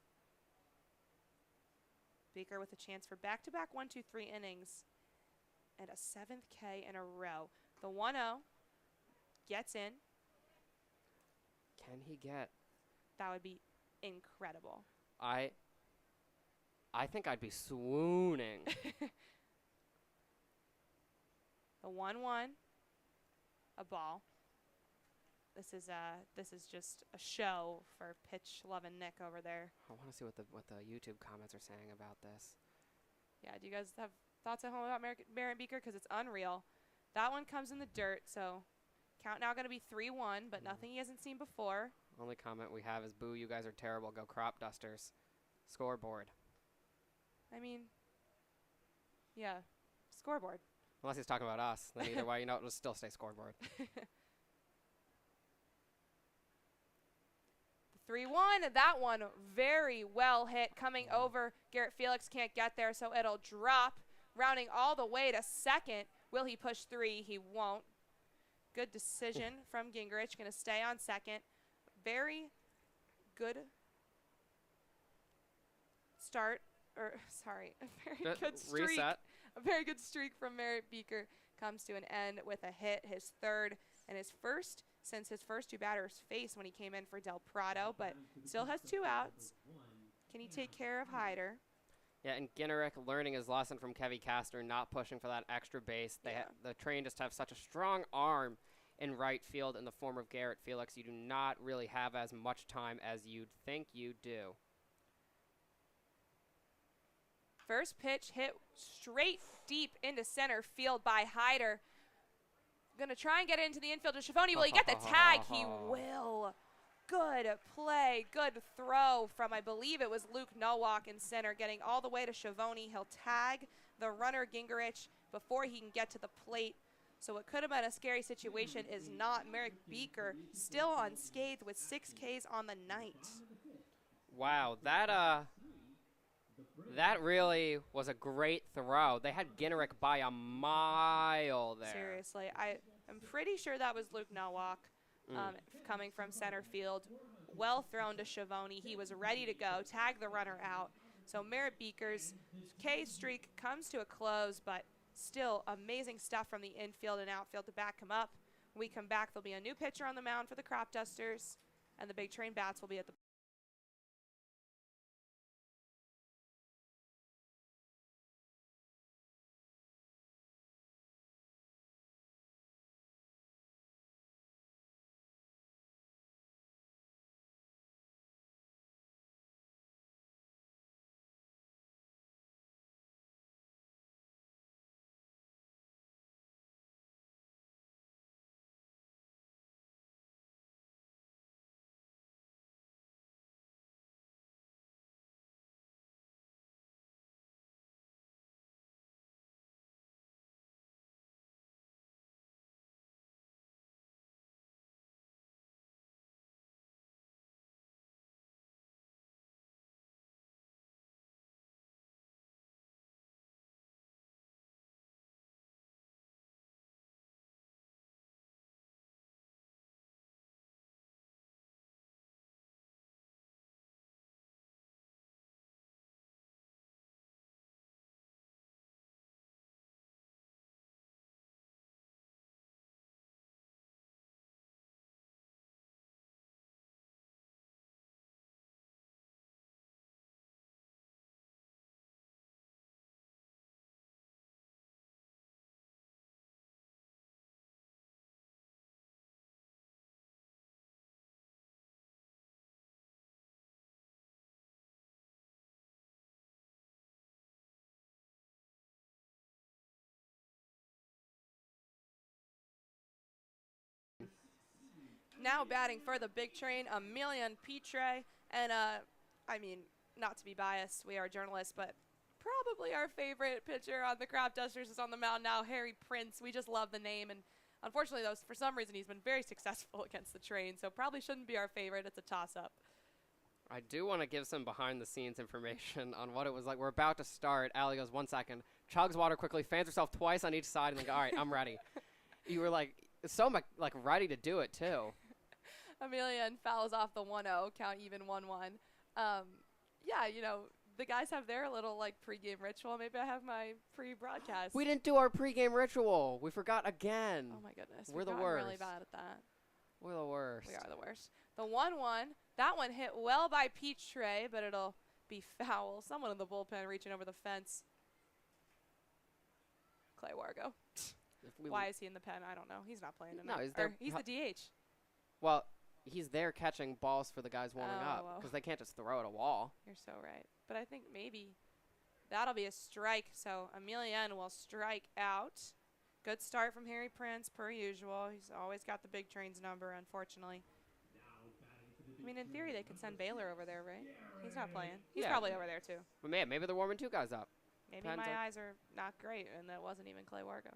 Beaker with a chance for back-to-back 1-2-3 innings and a 7th K in a row. The 1-0 gets in. Can he get? That would be incredible. I think I'd be swooning. The 1-1, a ball. This is just a show for pitch loving Nick over there. I want to see what the YouTube comments are saying about this. Yeah, do you guys have thoughts at home about Merritt Beaker? Because it's unreal. That one comes in the dirt, so count now going to be 3-1, but nothing he hasn't seen before. Only comment we have is, boo, you guys are terrible. Go Cropdusters. Scoreboard. I mean, yeah, scoreboard. Unless he's talking about us. Then either way, it'll still stay scoreboard. 3-1, that one very well hit, coming over. Garrett Felix can't get there, so it'll drop, rounding all the way to second. Will he push 3? He won't. Good decision from Gingerich, going to stay on second. Very good start, a very good streak. Reset. A very good streak from Merritt Beaker comes to an end with a hit, his 3rd and his first since his first 2 batters faced when he came in for Del Prado, but still has 2 outs. Can he take care of Hyder? Yeah, and Ginnerich learning his lesson from Kevy Castor, not pushing for that extra base. The Train just have such a strong arm in right field in the form of Garrett Felix. You do not really have as much time as you'd think you do. First pitch hit straight deep into center field by Hyder. Going to try and get it into the infield to Schiavone. Will he get the tag? He will. Good play, good throw from, I believe it was Luke Nowak in center, getting all the way to Schiavone. He'll tag the runner Gingerich before he can get to the plate. So what could have been a scary situation is not. Merritt Beaker still unscathed with 6 Ks on the night. Wow, that really was a great throw. They had Ginnerich by a mile there. Seriously, I'm pretty sure that was Luke Nowak. coming from center field. Well thrown to Schiavone. He was ready to go, tag the runner out. So Merritt Beaker's K streak comes to a close, but still amazing stuff from the infield and outfield to back him up. When we come back, there'll be a new pitcher on the mound for the Cropdusters, and the Big Train Bats will be at the now batting for the Big Train, Emilian Pitre. And, I mean, not to be biased, we are journalists, but probably our favorite pitcher on the Cropdusters is on the mound now, Harry Prince. We just love the name. And unfortunately, though, for some reason, he's been very successful against the Train, so probably shouldn't be our favorite. It's a toss-up. I do want to give some behind-the-scenes information on what it was like. We're about to start. Allie goes, 1 second, chugs water quickly, fans herself twice on each side, and then go, all right, I'm ready. You were like so much like ready to do it too. Emilian fouls off the 1-0, count even 1-1. Yeah, you know, the guys have their little like pregame ritual. Maybe I have my pre-broadcast. We didn't do our pregame ritual. We forgot again. Oh my goodness, We're the we've gotten worst. really bad at that. We're the worst. We are the worst. The 1-1, that one hit well by Pitre, but it'll be foul. Someone in the bullpen reaching over the fence. Clay Wargo. Why is he in the pen? I don't know. He's not playing tonight. No, he's there. He's the DH. Well, he's there catching balls for the guys warming Oh, up well. because they can't just throw at a wall. You're so right. But I think maybe that'll be a strike. So Emilian will strike out. Good start from Harry Prince, per usual. He's always got the Big Train's number, unfortunately. I mean, in theory, they could send Baylor over there, right? He's not playing. He's Yeah. probably over there, too. But man, maybe they're warming two guys up. Maybe Depends my on- eyes are not great, and that wasn't even Clay Wargo.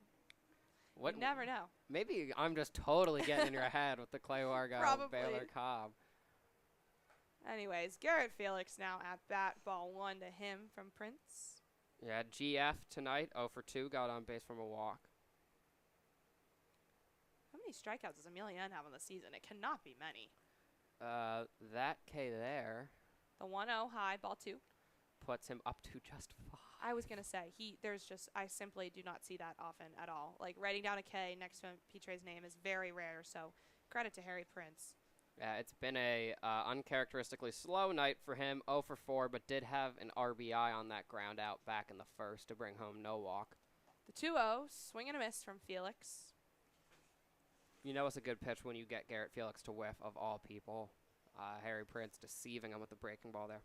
What? You never know. Maybe I'm just totally getting in your head with the Clay Wargo Probably. Baylor Cobb. Anyways, Garrett Felix now at bat. Ball 1 to him from Prince. Yeah, GF tonight, 0 for 2, got on base from a walk. How many strikeouts does Emilian have on the season? It cannot be many. That K there The 1-0 high, ball 2. puts him up to just 5. I was going to say, I simply do not see that often at all. Like, writing down a K next to Pitre's name is very rare, so credit to Harry Prince. Yeah, it's been a uncharacteristically slow night for him, 0 for 4, but did have an RBI on that ground out back in the first to bring home no walk. The 2-0, swing and a miss from Felix. You know it's a good pitch when you get Garrett Felix to whiff, of all people. Harry Prince deceiving him with the breaking ball there.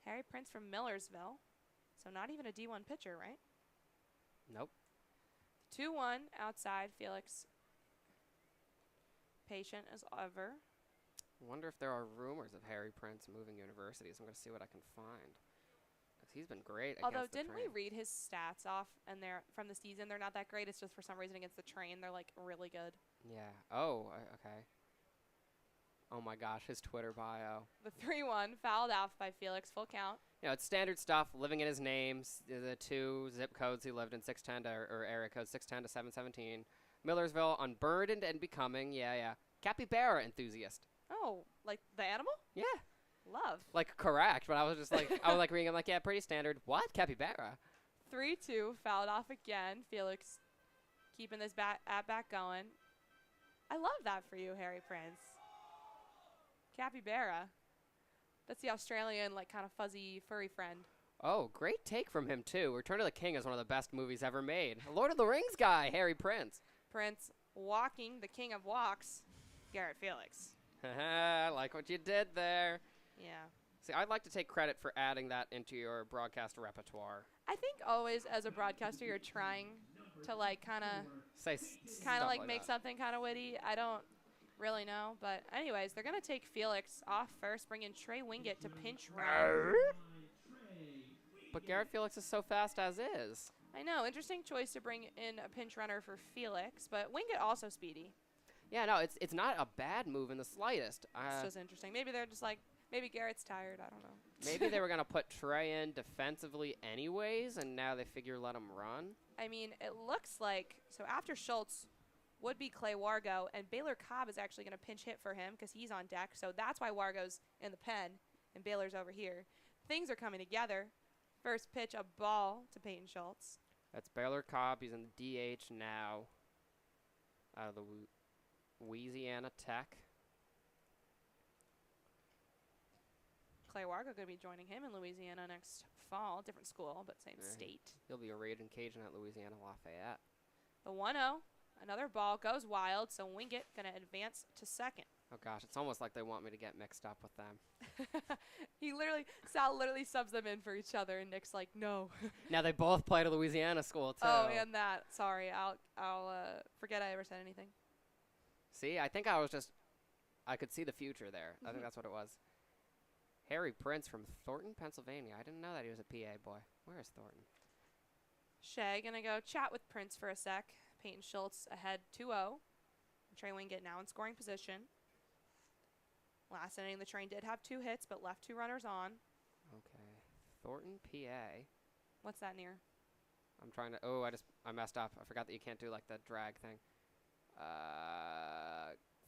Harry Prince from Millersville, so not even a D1 pitcher, right? Nope. 2-1 outside, Felix patient as ever. I wonder if there are rumors of Harry Prince moving universities. I'm going to see what I can find. Because he's been great Although, against the didn't we Train. read his stats off, and they're from the season? They're not that great. It's just for some reason against the Train, they're like really good. Yeah. Oh, okay. Oh my gosh, his Twitter bio. The 3-1 fouled off by Felix, full count. You know, it's standard stuff, living in his name, the 2 zip codes he lived in, 610 or area code 610 to 717. Millersville, unburdened and becoming, yeah. capybara enthusiast. Oh, like the animal? Yeah. Love. Like, correct, but I was just like, I was like reading, I'm like, yeah, pretty standard. What? Capybara? 3-2, fouled off again. Felix keeping this at-bat going. I love that for you, Harry Prince. Capybara. That's the Australian, like, kind of fuzzy, furry friend. Oh, great take from him, too. Return of the King is one of the best movies ever made. Lord of the Rings guy, Harry Prince. Prince walking, the king of walks, Garrett Felix. I like what you did there. Yeah. See, I'd like to take credit for adding that into your broadcast repertoire. I think always as a broadcaster you're trying to like kind of make that. something kind of witty. I don't really know, but anyways, they're gonna take Felix off first, bring in Trey Wingett to pinch run. But Garrett Felix is so fast as is. I know, interesting choice to bring in a pinch runner for Felix, but Wingett also speedy. Yeah, no, it's not a bad move in the slightest. It's just interesting. Maybe they're just like, maybe Garrett's tired. I don't know. Maybe they were going to put Trey in defensively anyways, and now they figure let him run. I mean, it looks like, so after Schultz would be Clay Wargo, and Baylor Cobb is actually going to pinch hit for him because he's on deck. So that's why Wargo's in the pen and Baylor's over here. Things are coming together. First pitch, a ball to Peyton Schultz. That's Baylor Cobb. He's in the DH now. Out of the Louisiana Tech. Clay Wargo going to be joining him in Louisiana next fall. Different school, but same state. He'll be a Raging Cajun at Louisiana Lafayette. The 1-0. Another ball goes wild, so Wingett going to advance to second. Oh, gosh, it's almost like they want me to get mixed up with them. Sal literally subs them in for each other, and Nick's like, no. Now, they both play at a Louisiana school, too. Oh, and that. Sorry, I'll forget I ever said anything. See, I think I could see the future there. I think that's what it was. Harry Prince from Thornton, Pennsylvania. I didn't know that he was a PA boy. Where is Thornton? Shea gonna go chat with Prince for a sec. Peyton Schultz ahead 2-0. Trey Wingett now in scoring position. Last inning, the Train did have 2 hits, but left 2 runners on. Okay. Thornton, PA. What's that near? I'm trying to... Oh, I messed up. I forgot that you can't do, like, the drag thing.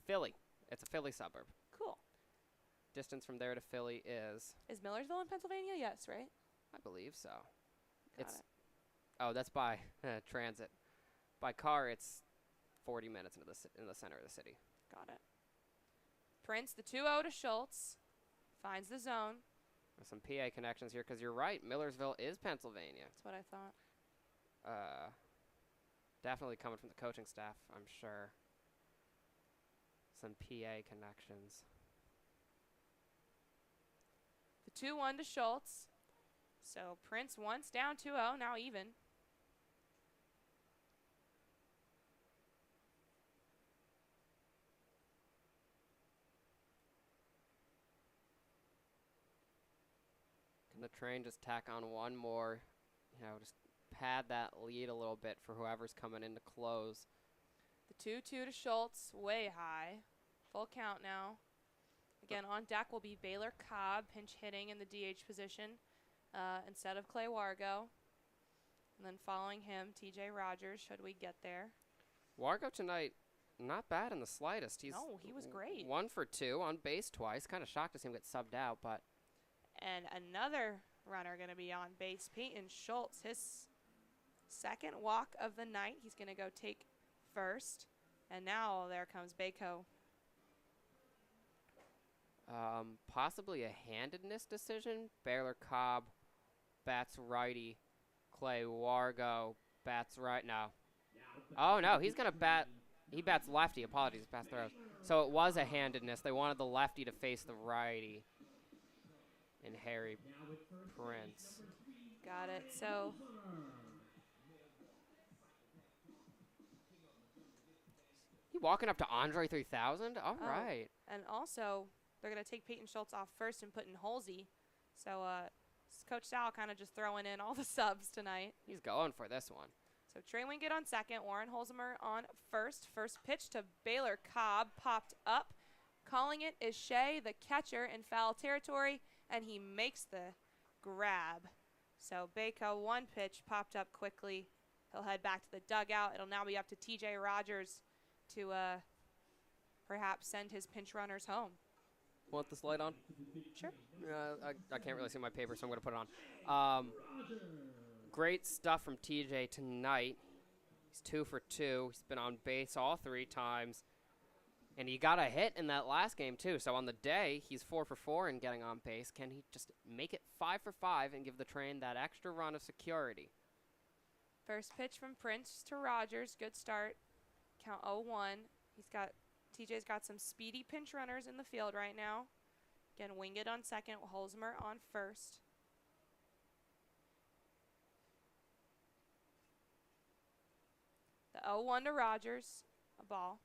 Philly. It's a Philly suburb. Cool. Distance from there to Philly is... Is Millersville in Pennsylvania? Yes, right? I believe so. Got it. Oh, that's by transit. By car, it's 40 minutes in the center of the city. Got it. Prince, the 2-0 to Schultz. Finds the zone. There's some PA connections here, because you're right. Millersville is Pennsylvania. That's what I thought. Definitely coming from the coaching staff, I'm sure. Some PA connections. The 2-1 to Schultz. So Prince once down 2-0, now even. Can the Train just tack on one more, just pad that lead a little bit for whoever's coming in to close? The 2-2 to Schultz, way high. Full count now. Again, on deck will be Baylor Cobb, pinch hitting in the DH position instead of Clay Wargo. And then following him, TJ Rogers, should we get there. Wargo tonight, not bad in the slightest. No, he was great. 1 for 2, on base twice. Kind of shocked to see him get subbed out, but... And another runner going to be on base, Peyton Schultz, his second walk of the night. He's going to go take first. And now there comes Bako. Possibly a handedness decision. Baylor Cobb bats righty. Clay Wargo bats right now. Oh, no, he's going to bat. He bats lefty. Apologies, pass throws. So it was a handedness. They wanted the lefty to face the righty. And Harry Prince. Got it. So he walking up to Andre 3000? All right. And also, they're going to take Peyton Schultz off first and put in Halsey. So Coach Sal kind of just throwing in all the subs tonight. He's going for this one. So Trey Wingett on second, Warren Holzheimer on first. First pitch to Baylor Cobb popped up. Calling it is Shea, the catcher, in foul territory, and he makes the grab. So Bako, one pitch popped up quickly. He'll head back to the dugout. It'll now be up to TJ Rogers to perhaps send his pinch runners home. Want this light on? Sure. I can't really see my paper, so I'm going to put it on. Great stuff from TJ tonight. He's 2 for 2. He's been on base all 3 times. And he got a hit in that last game, too. So on the day, he's 4 for 4 in getting on base. Can he just make it 5 for 5 and give the Train that extra run of security? First pitch from Prince to Rogers. Good start. Count 0-1. TJ's got some speedy pinch runners in the field right now. Again, Winged on second, Holzmer on first. The 0-1 to Rogers. A ball.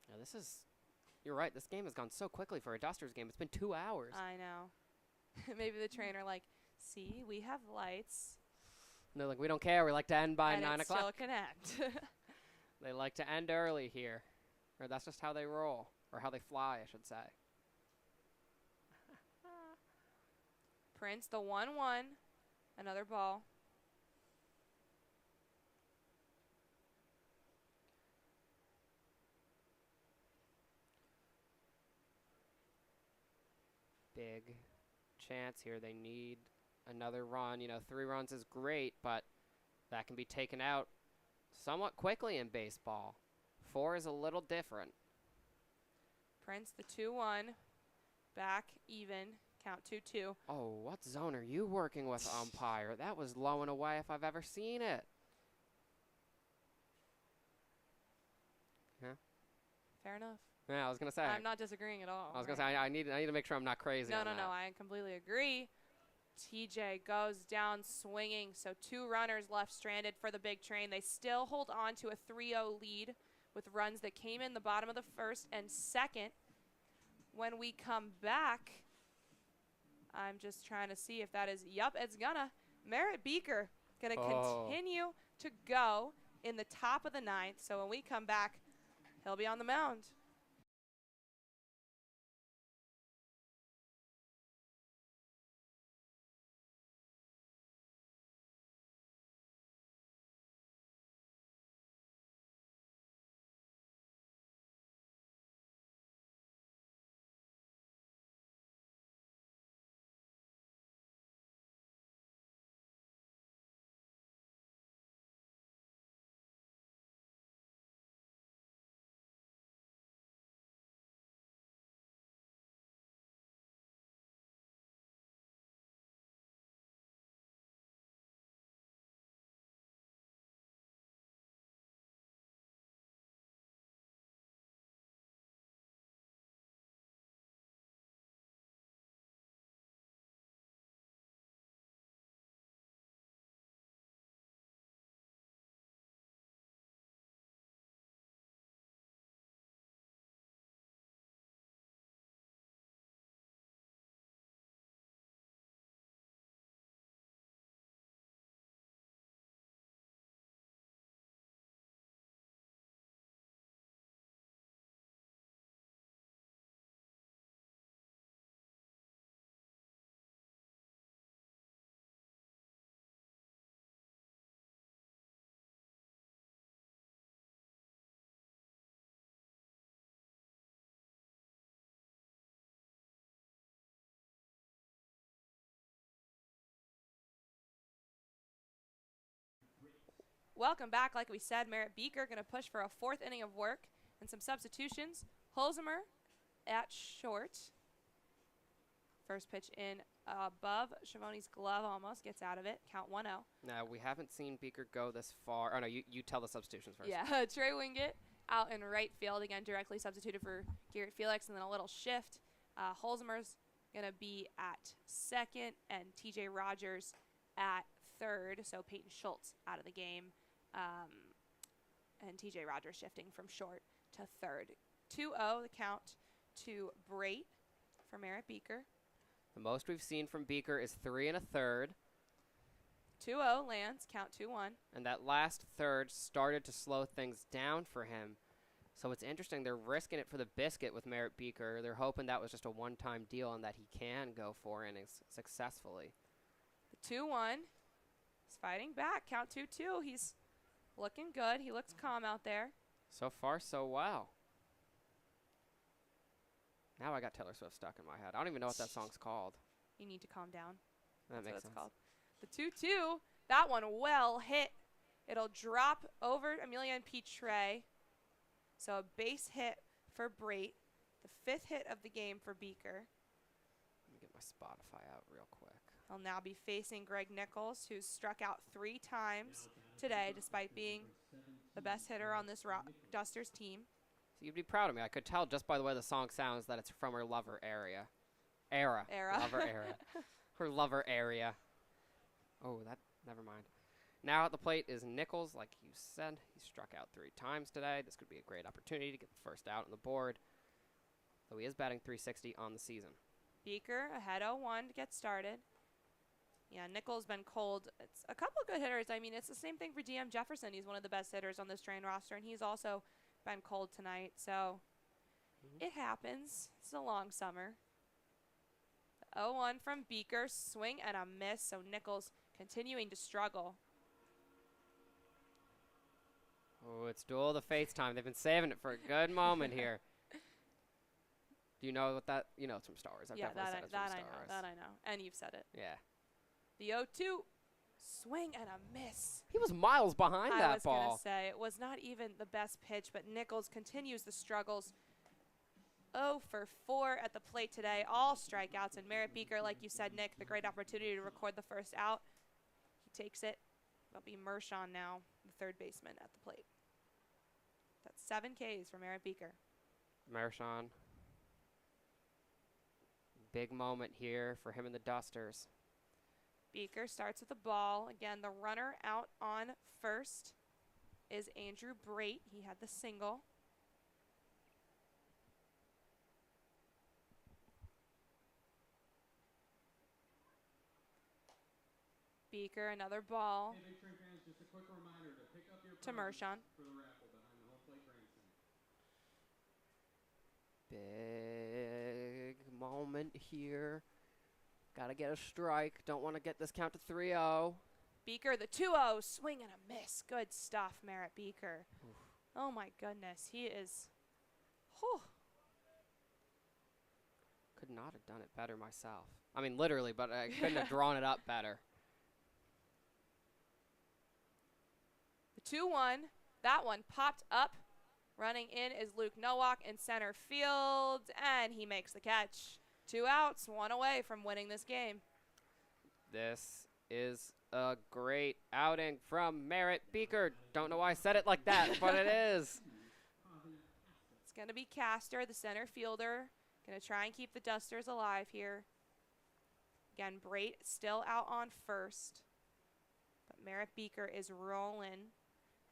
Yeah, you're right. This game has gone so quickly for a Dusters game. It's been 2 hours. I know. Maybe the trainer like, see, we have lights. And they're like, we don't care. We like to end by 9 o'clock. Still connect. They like to end early here. Or that's just how they roll. Or how they fly, I should say. Prince, the 1-1. Another ball. Big chance here. They need another run. 3 runs is great, but that can be taken out somewhat quickly in baseball. 4 is a little different. Prince, the 2-1. Back even. Count 2-2. Oh, what zone are you working with, umpire? That was low and away if I've ever seen it. Yeah. Fair enough. Yeah, I was gonna say. I'm not disagreeing at all. I was gonna say I need to make sure I'm not crazy. No, on that. I completely agree. TJ goes down swinging, so 2 runners left stranded for the big Train. They still hold on to a 3-0 lead with runs that came in the bottom of the first and second. When we come back, I'm just trying to see if that is, it's gonna. Merritt Beaker gonna continue to go in the top of the 9th. So when we come back, he'll be on the mound. Welcome back. Like we said, Merritt Beaker going to push for a 4th inning of work and some substitutions. Holzmer at short. First pitch in above Schiavone's glove, almost gets out of it. Count 1-0. Now, we haven't seen Beaker go this far. Oh, no, you tell the substitutions first. Yeah, Trey Wingett out in right field, again, directly substituted for Garrett Felix, and then a little shift. Holzmer's going to be at second, and TJ Rogers at third, so Peyton Schultz out of the game. And TJ Rogers shifting from short to third. 2-0 the count to Brait for Merritt Beaker. The most we've seen from Beaker is 3 1/3. 2-0 lands, count 2-1. And that last third started to slow things down for him. So it's interesting. They're risking it for the biscuit with Merritt Beaker. They're hoping that was just a one-time deal and that he can go 4 innings successfully. The 2-1. He's fighting back. Count 2-2. He's looking good. He looks calm out there. So far, so well. Now I got Taylor Swift stuck in my head. I don't even know what that song's called. You need to calm down. That That's makes what sense. it's called. The 2-2. That one well hit. It'll drop over Amelia and Petray. So a base hit for Brait. The 5th hit of the game for Beaker. Let me get my Spotify out real quick. He'll now be facing Greg Nichols, who's struck out 3 times today, despite being the best hitter on this Dusters team. So you'd be proud of me. I could tell just by the way the song sounds that it's from her lover area. Era. Lover era. Her lover area. Oh, never mind. Now at the plate is Nichols, like you said. He struck out 3 times today. This could be a great opportunity to get the first out on the board. Though he is batting .360 on the season. Beaker ahead 0-1 to get started. Yeah, Nichols been cold. It's a couple good hitters. I mean, it's the same thing for DM Jefferson. He's one of the best hitters on this Train roster, and he's also been cold tonight. So it happens. It's a long summer. 0-1 from Beaker. Swing and a miss. So Nichols continuing to struggle. Oh, it's Duel of the Fates time. They've been saving it for a good moment here. Do you know what that? You know it's from Star Wars. I've definitely said it's from Star Wars. That I know. And you've said it. Yeah. The 0-2. Swing and a miss. He was miles behind I that was ball. going to say, it was not even the best pitch, but Nichols continues the struggles. 0 for 4 at the plate today. All strikeouts. And Merritt Beaker, like you said, Nick, the great opportunity to record the first out. He takes it. It'll be Mershon now, the third baseman at the plate. That's 7 Ks for Merritt Beaker. Mershon. Big moment here for him and the Dusters. Beaker starts with the ball. Again, the runner out on first is Andrew Brait. He had the single. Beaker, another ball Hey, Big Train fans, just a quick reminder to pick up your to prizes Mershon. for the raffle behind the home plate grandstand. Big moment here. Gotta get a strike. Don't want to get this count to 3-0. Beaker, the 2-0, swing and a miss. Good stuff, Merritt Beaker. Oh my goodness, he is. Whew. Could not have done it better myself. I mean, literally, but I couldn't have drawn it up better. The 2-1, that one popped up. Running in is Luke Nowak in center field, and he makes the catch. 2 outs, 1 away from winning this game. This is a great outing from Merritt Beaker. Don't know why I said it like that, but it is. It's going to be Castor, the center fielder. Going to try and keep the Dusters alive here. Again, Brait still out on first. But Merritt Beaker is rolling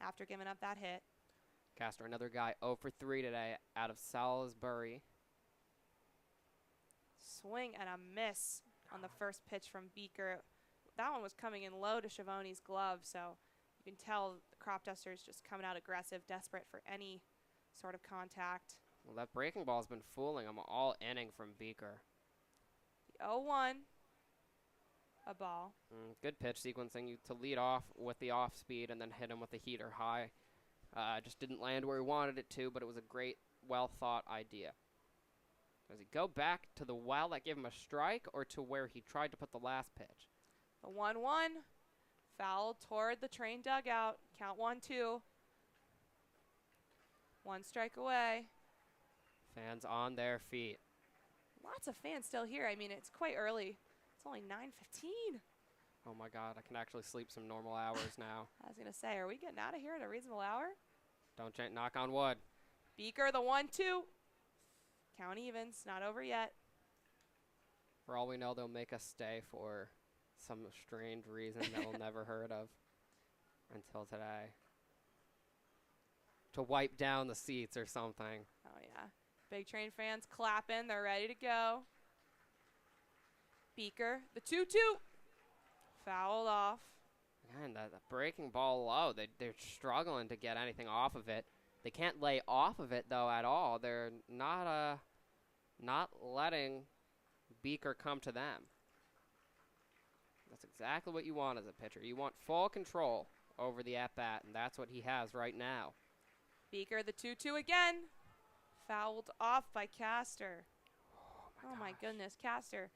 after giving up that hit. Castor, another guy 0 for 3 today out of Salisbury. Swing and a miss on the first pitch from Beaker. That one was coming in low to Schiavone's glove, so you can tell the Cropdusters just coming out aggressive, desperate for any sort of contact. Well, that breaking ball's been fooling him all inning from Beaker. The 0-1, a ball. Good pitch sequencing you to lead off with the off speed and then hit him with the heater high. Just didn't land where he wanted it to, but it was a great, well-thought idea. Does he go back to the well that gave him a strike or to where he tried to put the last pitch? The 1-1, foul toward the Train dugout. Count 1-2. 1 strike away. Fans on their feet. Lots of fans still here. I mean, it's quite early. It's only 9:15. Oh my God, I can actually sleep some normal hours now. I was going to say, are we getting out of here at a reasonable hour? Don't knock on wood. Beaker, the 1-2. Count evens, not over yet. For all we know, they'll make us stay for some strange reason that we'll never heard of until today. To wipe down the seats or something. Oh, yeah. Big Train fans clapping. They're ready to go. Beaker, the 2-2. Fouled off. Man, the breaking ball low, they're struggling to get anything off of it. They can't lay off of it, though, at all. They're not letting Beaker come to them. That's exactly what you want as a pitcher. You want full control over the at-bat, and that's what he has right now. Beaker, the 2-2 again. Fouled off by Castor. Oh my goodness, Caster.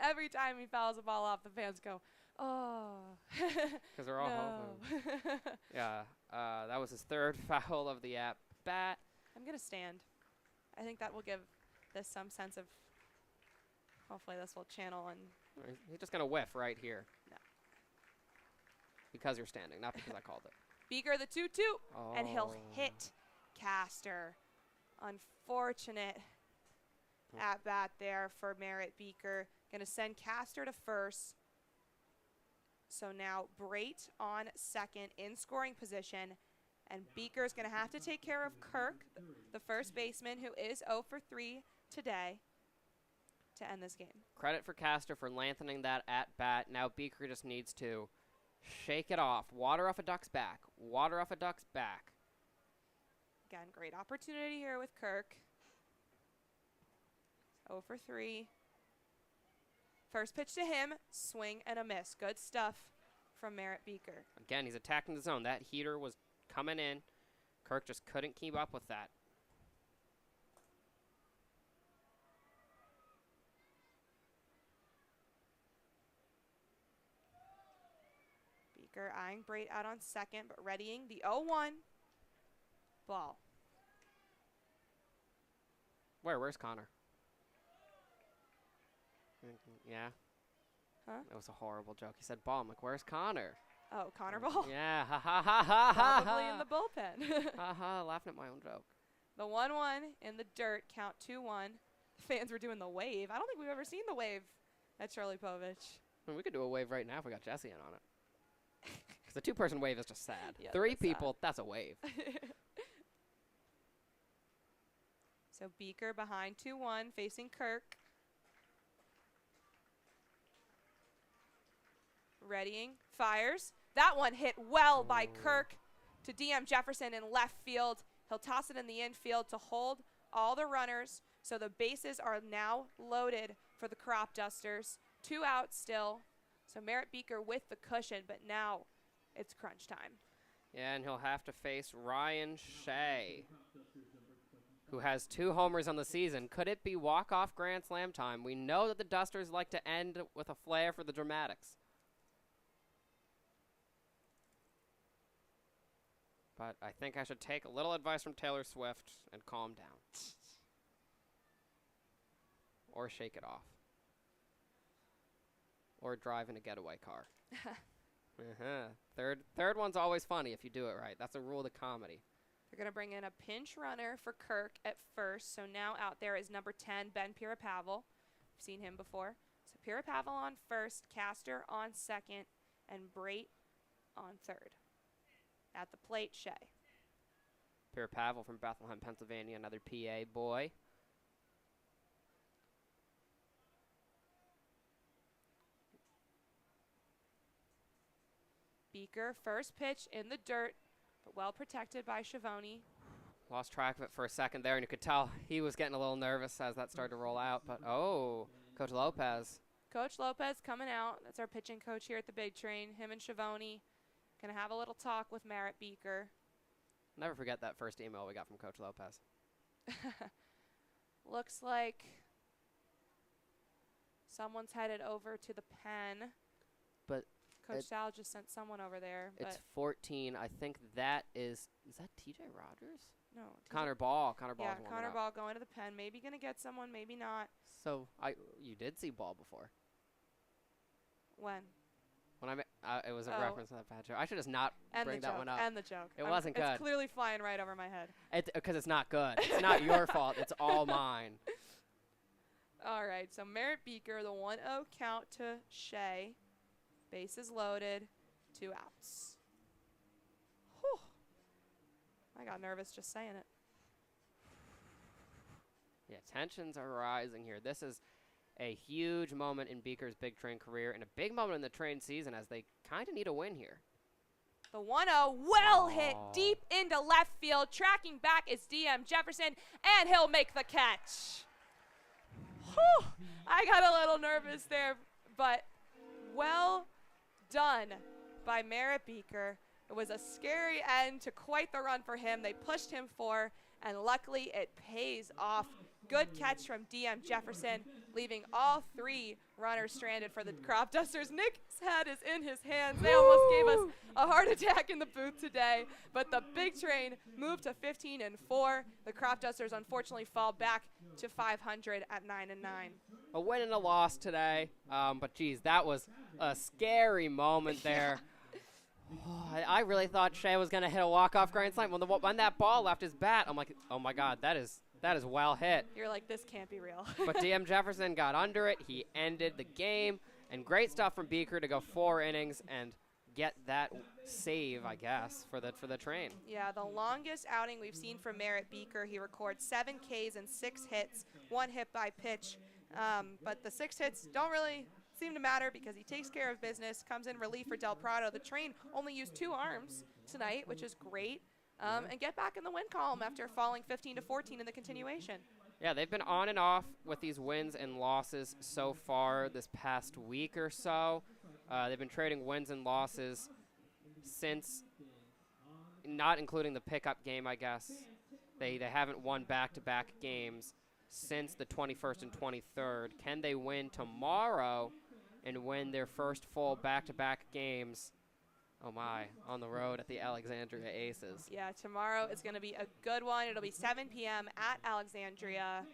Every time he fouls a ball off, the fans go, oh. Because they're all hoping. Yeah, that was his third foul of the at-bat. I'm going to stand. I think that will give this some sense of, hopefully this will channel and. He's just going to whiff right here. No. Because you're standing, not because I called it. Beaker the 2-2, Oh. and he'll hit Caster. Unfortunate at bat there for Merritt Beaker. Going to send Caster to first. So now Brait on second in scoring position. And Beaker's going to have to take care of Kirk, the first baseman, who is 0 for 3 today to end this game. Credit for Caster for lengthening that at-bat. Now Beaker just needs to shake it off. Water off a duck's back. Water off a duck's back. Again, great opportunity here with Kirk. 0 for 3. First pitch to him, swing and a miss. Good stuff from Merritt Beaker. Again, he's attacking the zone. That heater was coming in. Kirk just couldn't keep up with that. Beaker eyeing Brait out on second, but readying the 0-1. Ball. Where's Connor? Yeah. Huh? That was a horrible joke. He said ball. I'm like, where's Connor? Oh, Connor Ball. Yeah, ha ha ha ha ha. Probably in the bullpen. Ha ha, laughing at my own joke. The 1-1 in the dirt, count 2-1. The fans were doing the wave. I don't think we've ever seen the wave at Charlie Povich. I mean, we could do a wave right now if we got Jesse in on it. Because the two-person wave is just sad. Yeah, 3 that's people, that's a wave. So Beaker behind 2-1, facing Kirk. Readying, fires. That one hit well by Kirk to DM Jefferson in left field. He'll toss it in the infield to hold all the runners. So the bases are now loaded for the Cropdusters. 2 out still. So Merritt Beaker with the cushion, but now it's crunch time. Yeah, and he'll have to face Ryan Shea, who has 2 homers on the season. Could it be walk-off Grand Slam time? We know that the Dusters like to end with a flair for the dramatics. But I think I should take a little advice from Taylor Swift and calm down. Or shake it off. Or drive in a getaway car. Third one's always funny if you do it right. That's a rule of the comedy. They're going to bring in a pinch runner for Kirk at first. So now out there is number 10, Ben Pirapavel. We've seen him before. So Pirapavel on first, Caster on second, and Brait on third. At the plate, Shea. Pierre Pavel from Bethlehem, Pennsylvania, another PA boy. Beaker, first pitch in the dirt, but well protected by Schiavone. Lost track of it for a second there, and you could tell he was getting a little nervous as that started to roll out. But, oh, Coach Lopez. Coach Lopez coming out. That's our pitching coach here at the Big Train. Him and Schiavone going to have a little talk with Merritt Beaker. Never forget that first email we got from Coach Lopez. Looks like someone's headed over to the pen. But Coach Sal just sent someone over there. It's but 14. I think that is that TJ Rogers? No. Connor Ball. Connor Ball. Yeah, Connor Ball going to the pen. Maybe going to get someone, maybe not. So you did see Ball before. When? When it was a reference to that bad joke. I should just not bring that one up. And the joke. It wasn't good. It's clearly flying right over my head. Because it's not good. It's not your fault. It's all mine. All right, so Merritt Beaker, the 1-0 count to Shea. Bases loaded, 2 outs. Whew. I got nervous just saying it. Yeah, tensions are rising here. This is a huge moment in Beaker's Big Train career and a big moment in the Train season as they kind of need a win here. The 1-0 well hit deep into left field. Tracking back is DM Jefferson, and he'll make the catch. Whew. I got a little nervous there, but well done by Merritt Beaker. It was a scary end to quite the run for him. They pushed him 4, and luckily it pays off Good catch from DM Jefferson, leaving all 3 runners stranded for the Cropdusters. Nick's head is in his hands. They almost gave us a heart attack in the booth today, but the big train moved to 15-4. The Cropdusters unfortunately fall back to 500 at 9-9. A win and a loss today, but geez, that was a scary moment there. I really thought Shea was going to hit a walk-off grand slam. When that ball left his bat, I'm like, oh my God, that is well hit. You're like, this can't be real. But DM Jefferson got under it. He ended the game, and great stuff from Beaker to go 4 innings and get that save, I guess, for the train. Yeah, the longest outing we've seen from Merritt Beaker. He records 7 Ks and 6 hits, 1 hit by pitch. But the 6 hits don't really seem to matter because he takes care of business, comes in relief for Del Prado. The train only used 2 arms tonight, which is great, and get back in the win column after falling 15-14 in the continuation. Yeah, they've been on and off with these wins and losses so far this past week or so. They've been trading wins and losses since, not including the pickup game, I guess. They haven't won back-to-back games since the 21st and 23rd. Can they win tomorrow and win their first full back-to-back games, oh my, on the road at the Alexandria Aces? Yeah, tomorrow is going to be a good one. It'll be 7 p.m. at Alexandria.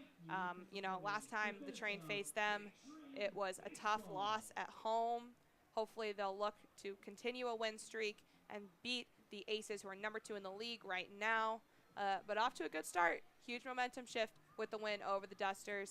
Last time the train faced them, it was a tough loss at home. Hopefully they'll look to continue a win streak and beat the Aces, who are number 2 in the league right now. But off to a good start. Huge momentum shift with the win over the Dusters.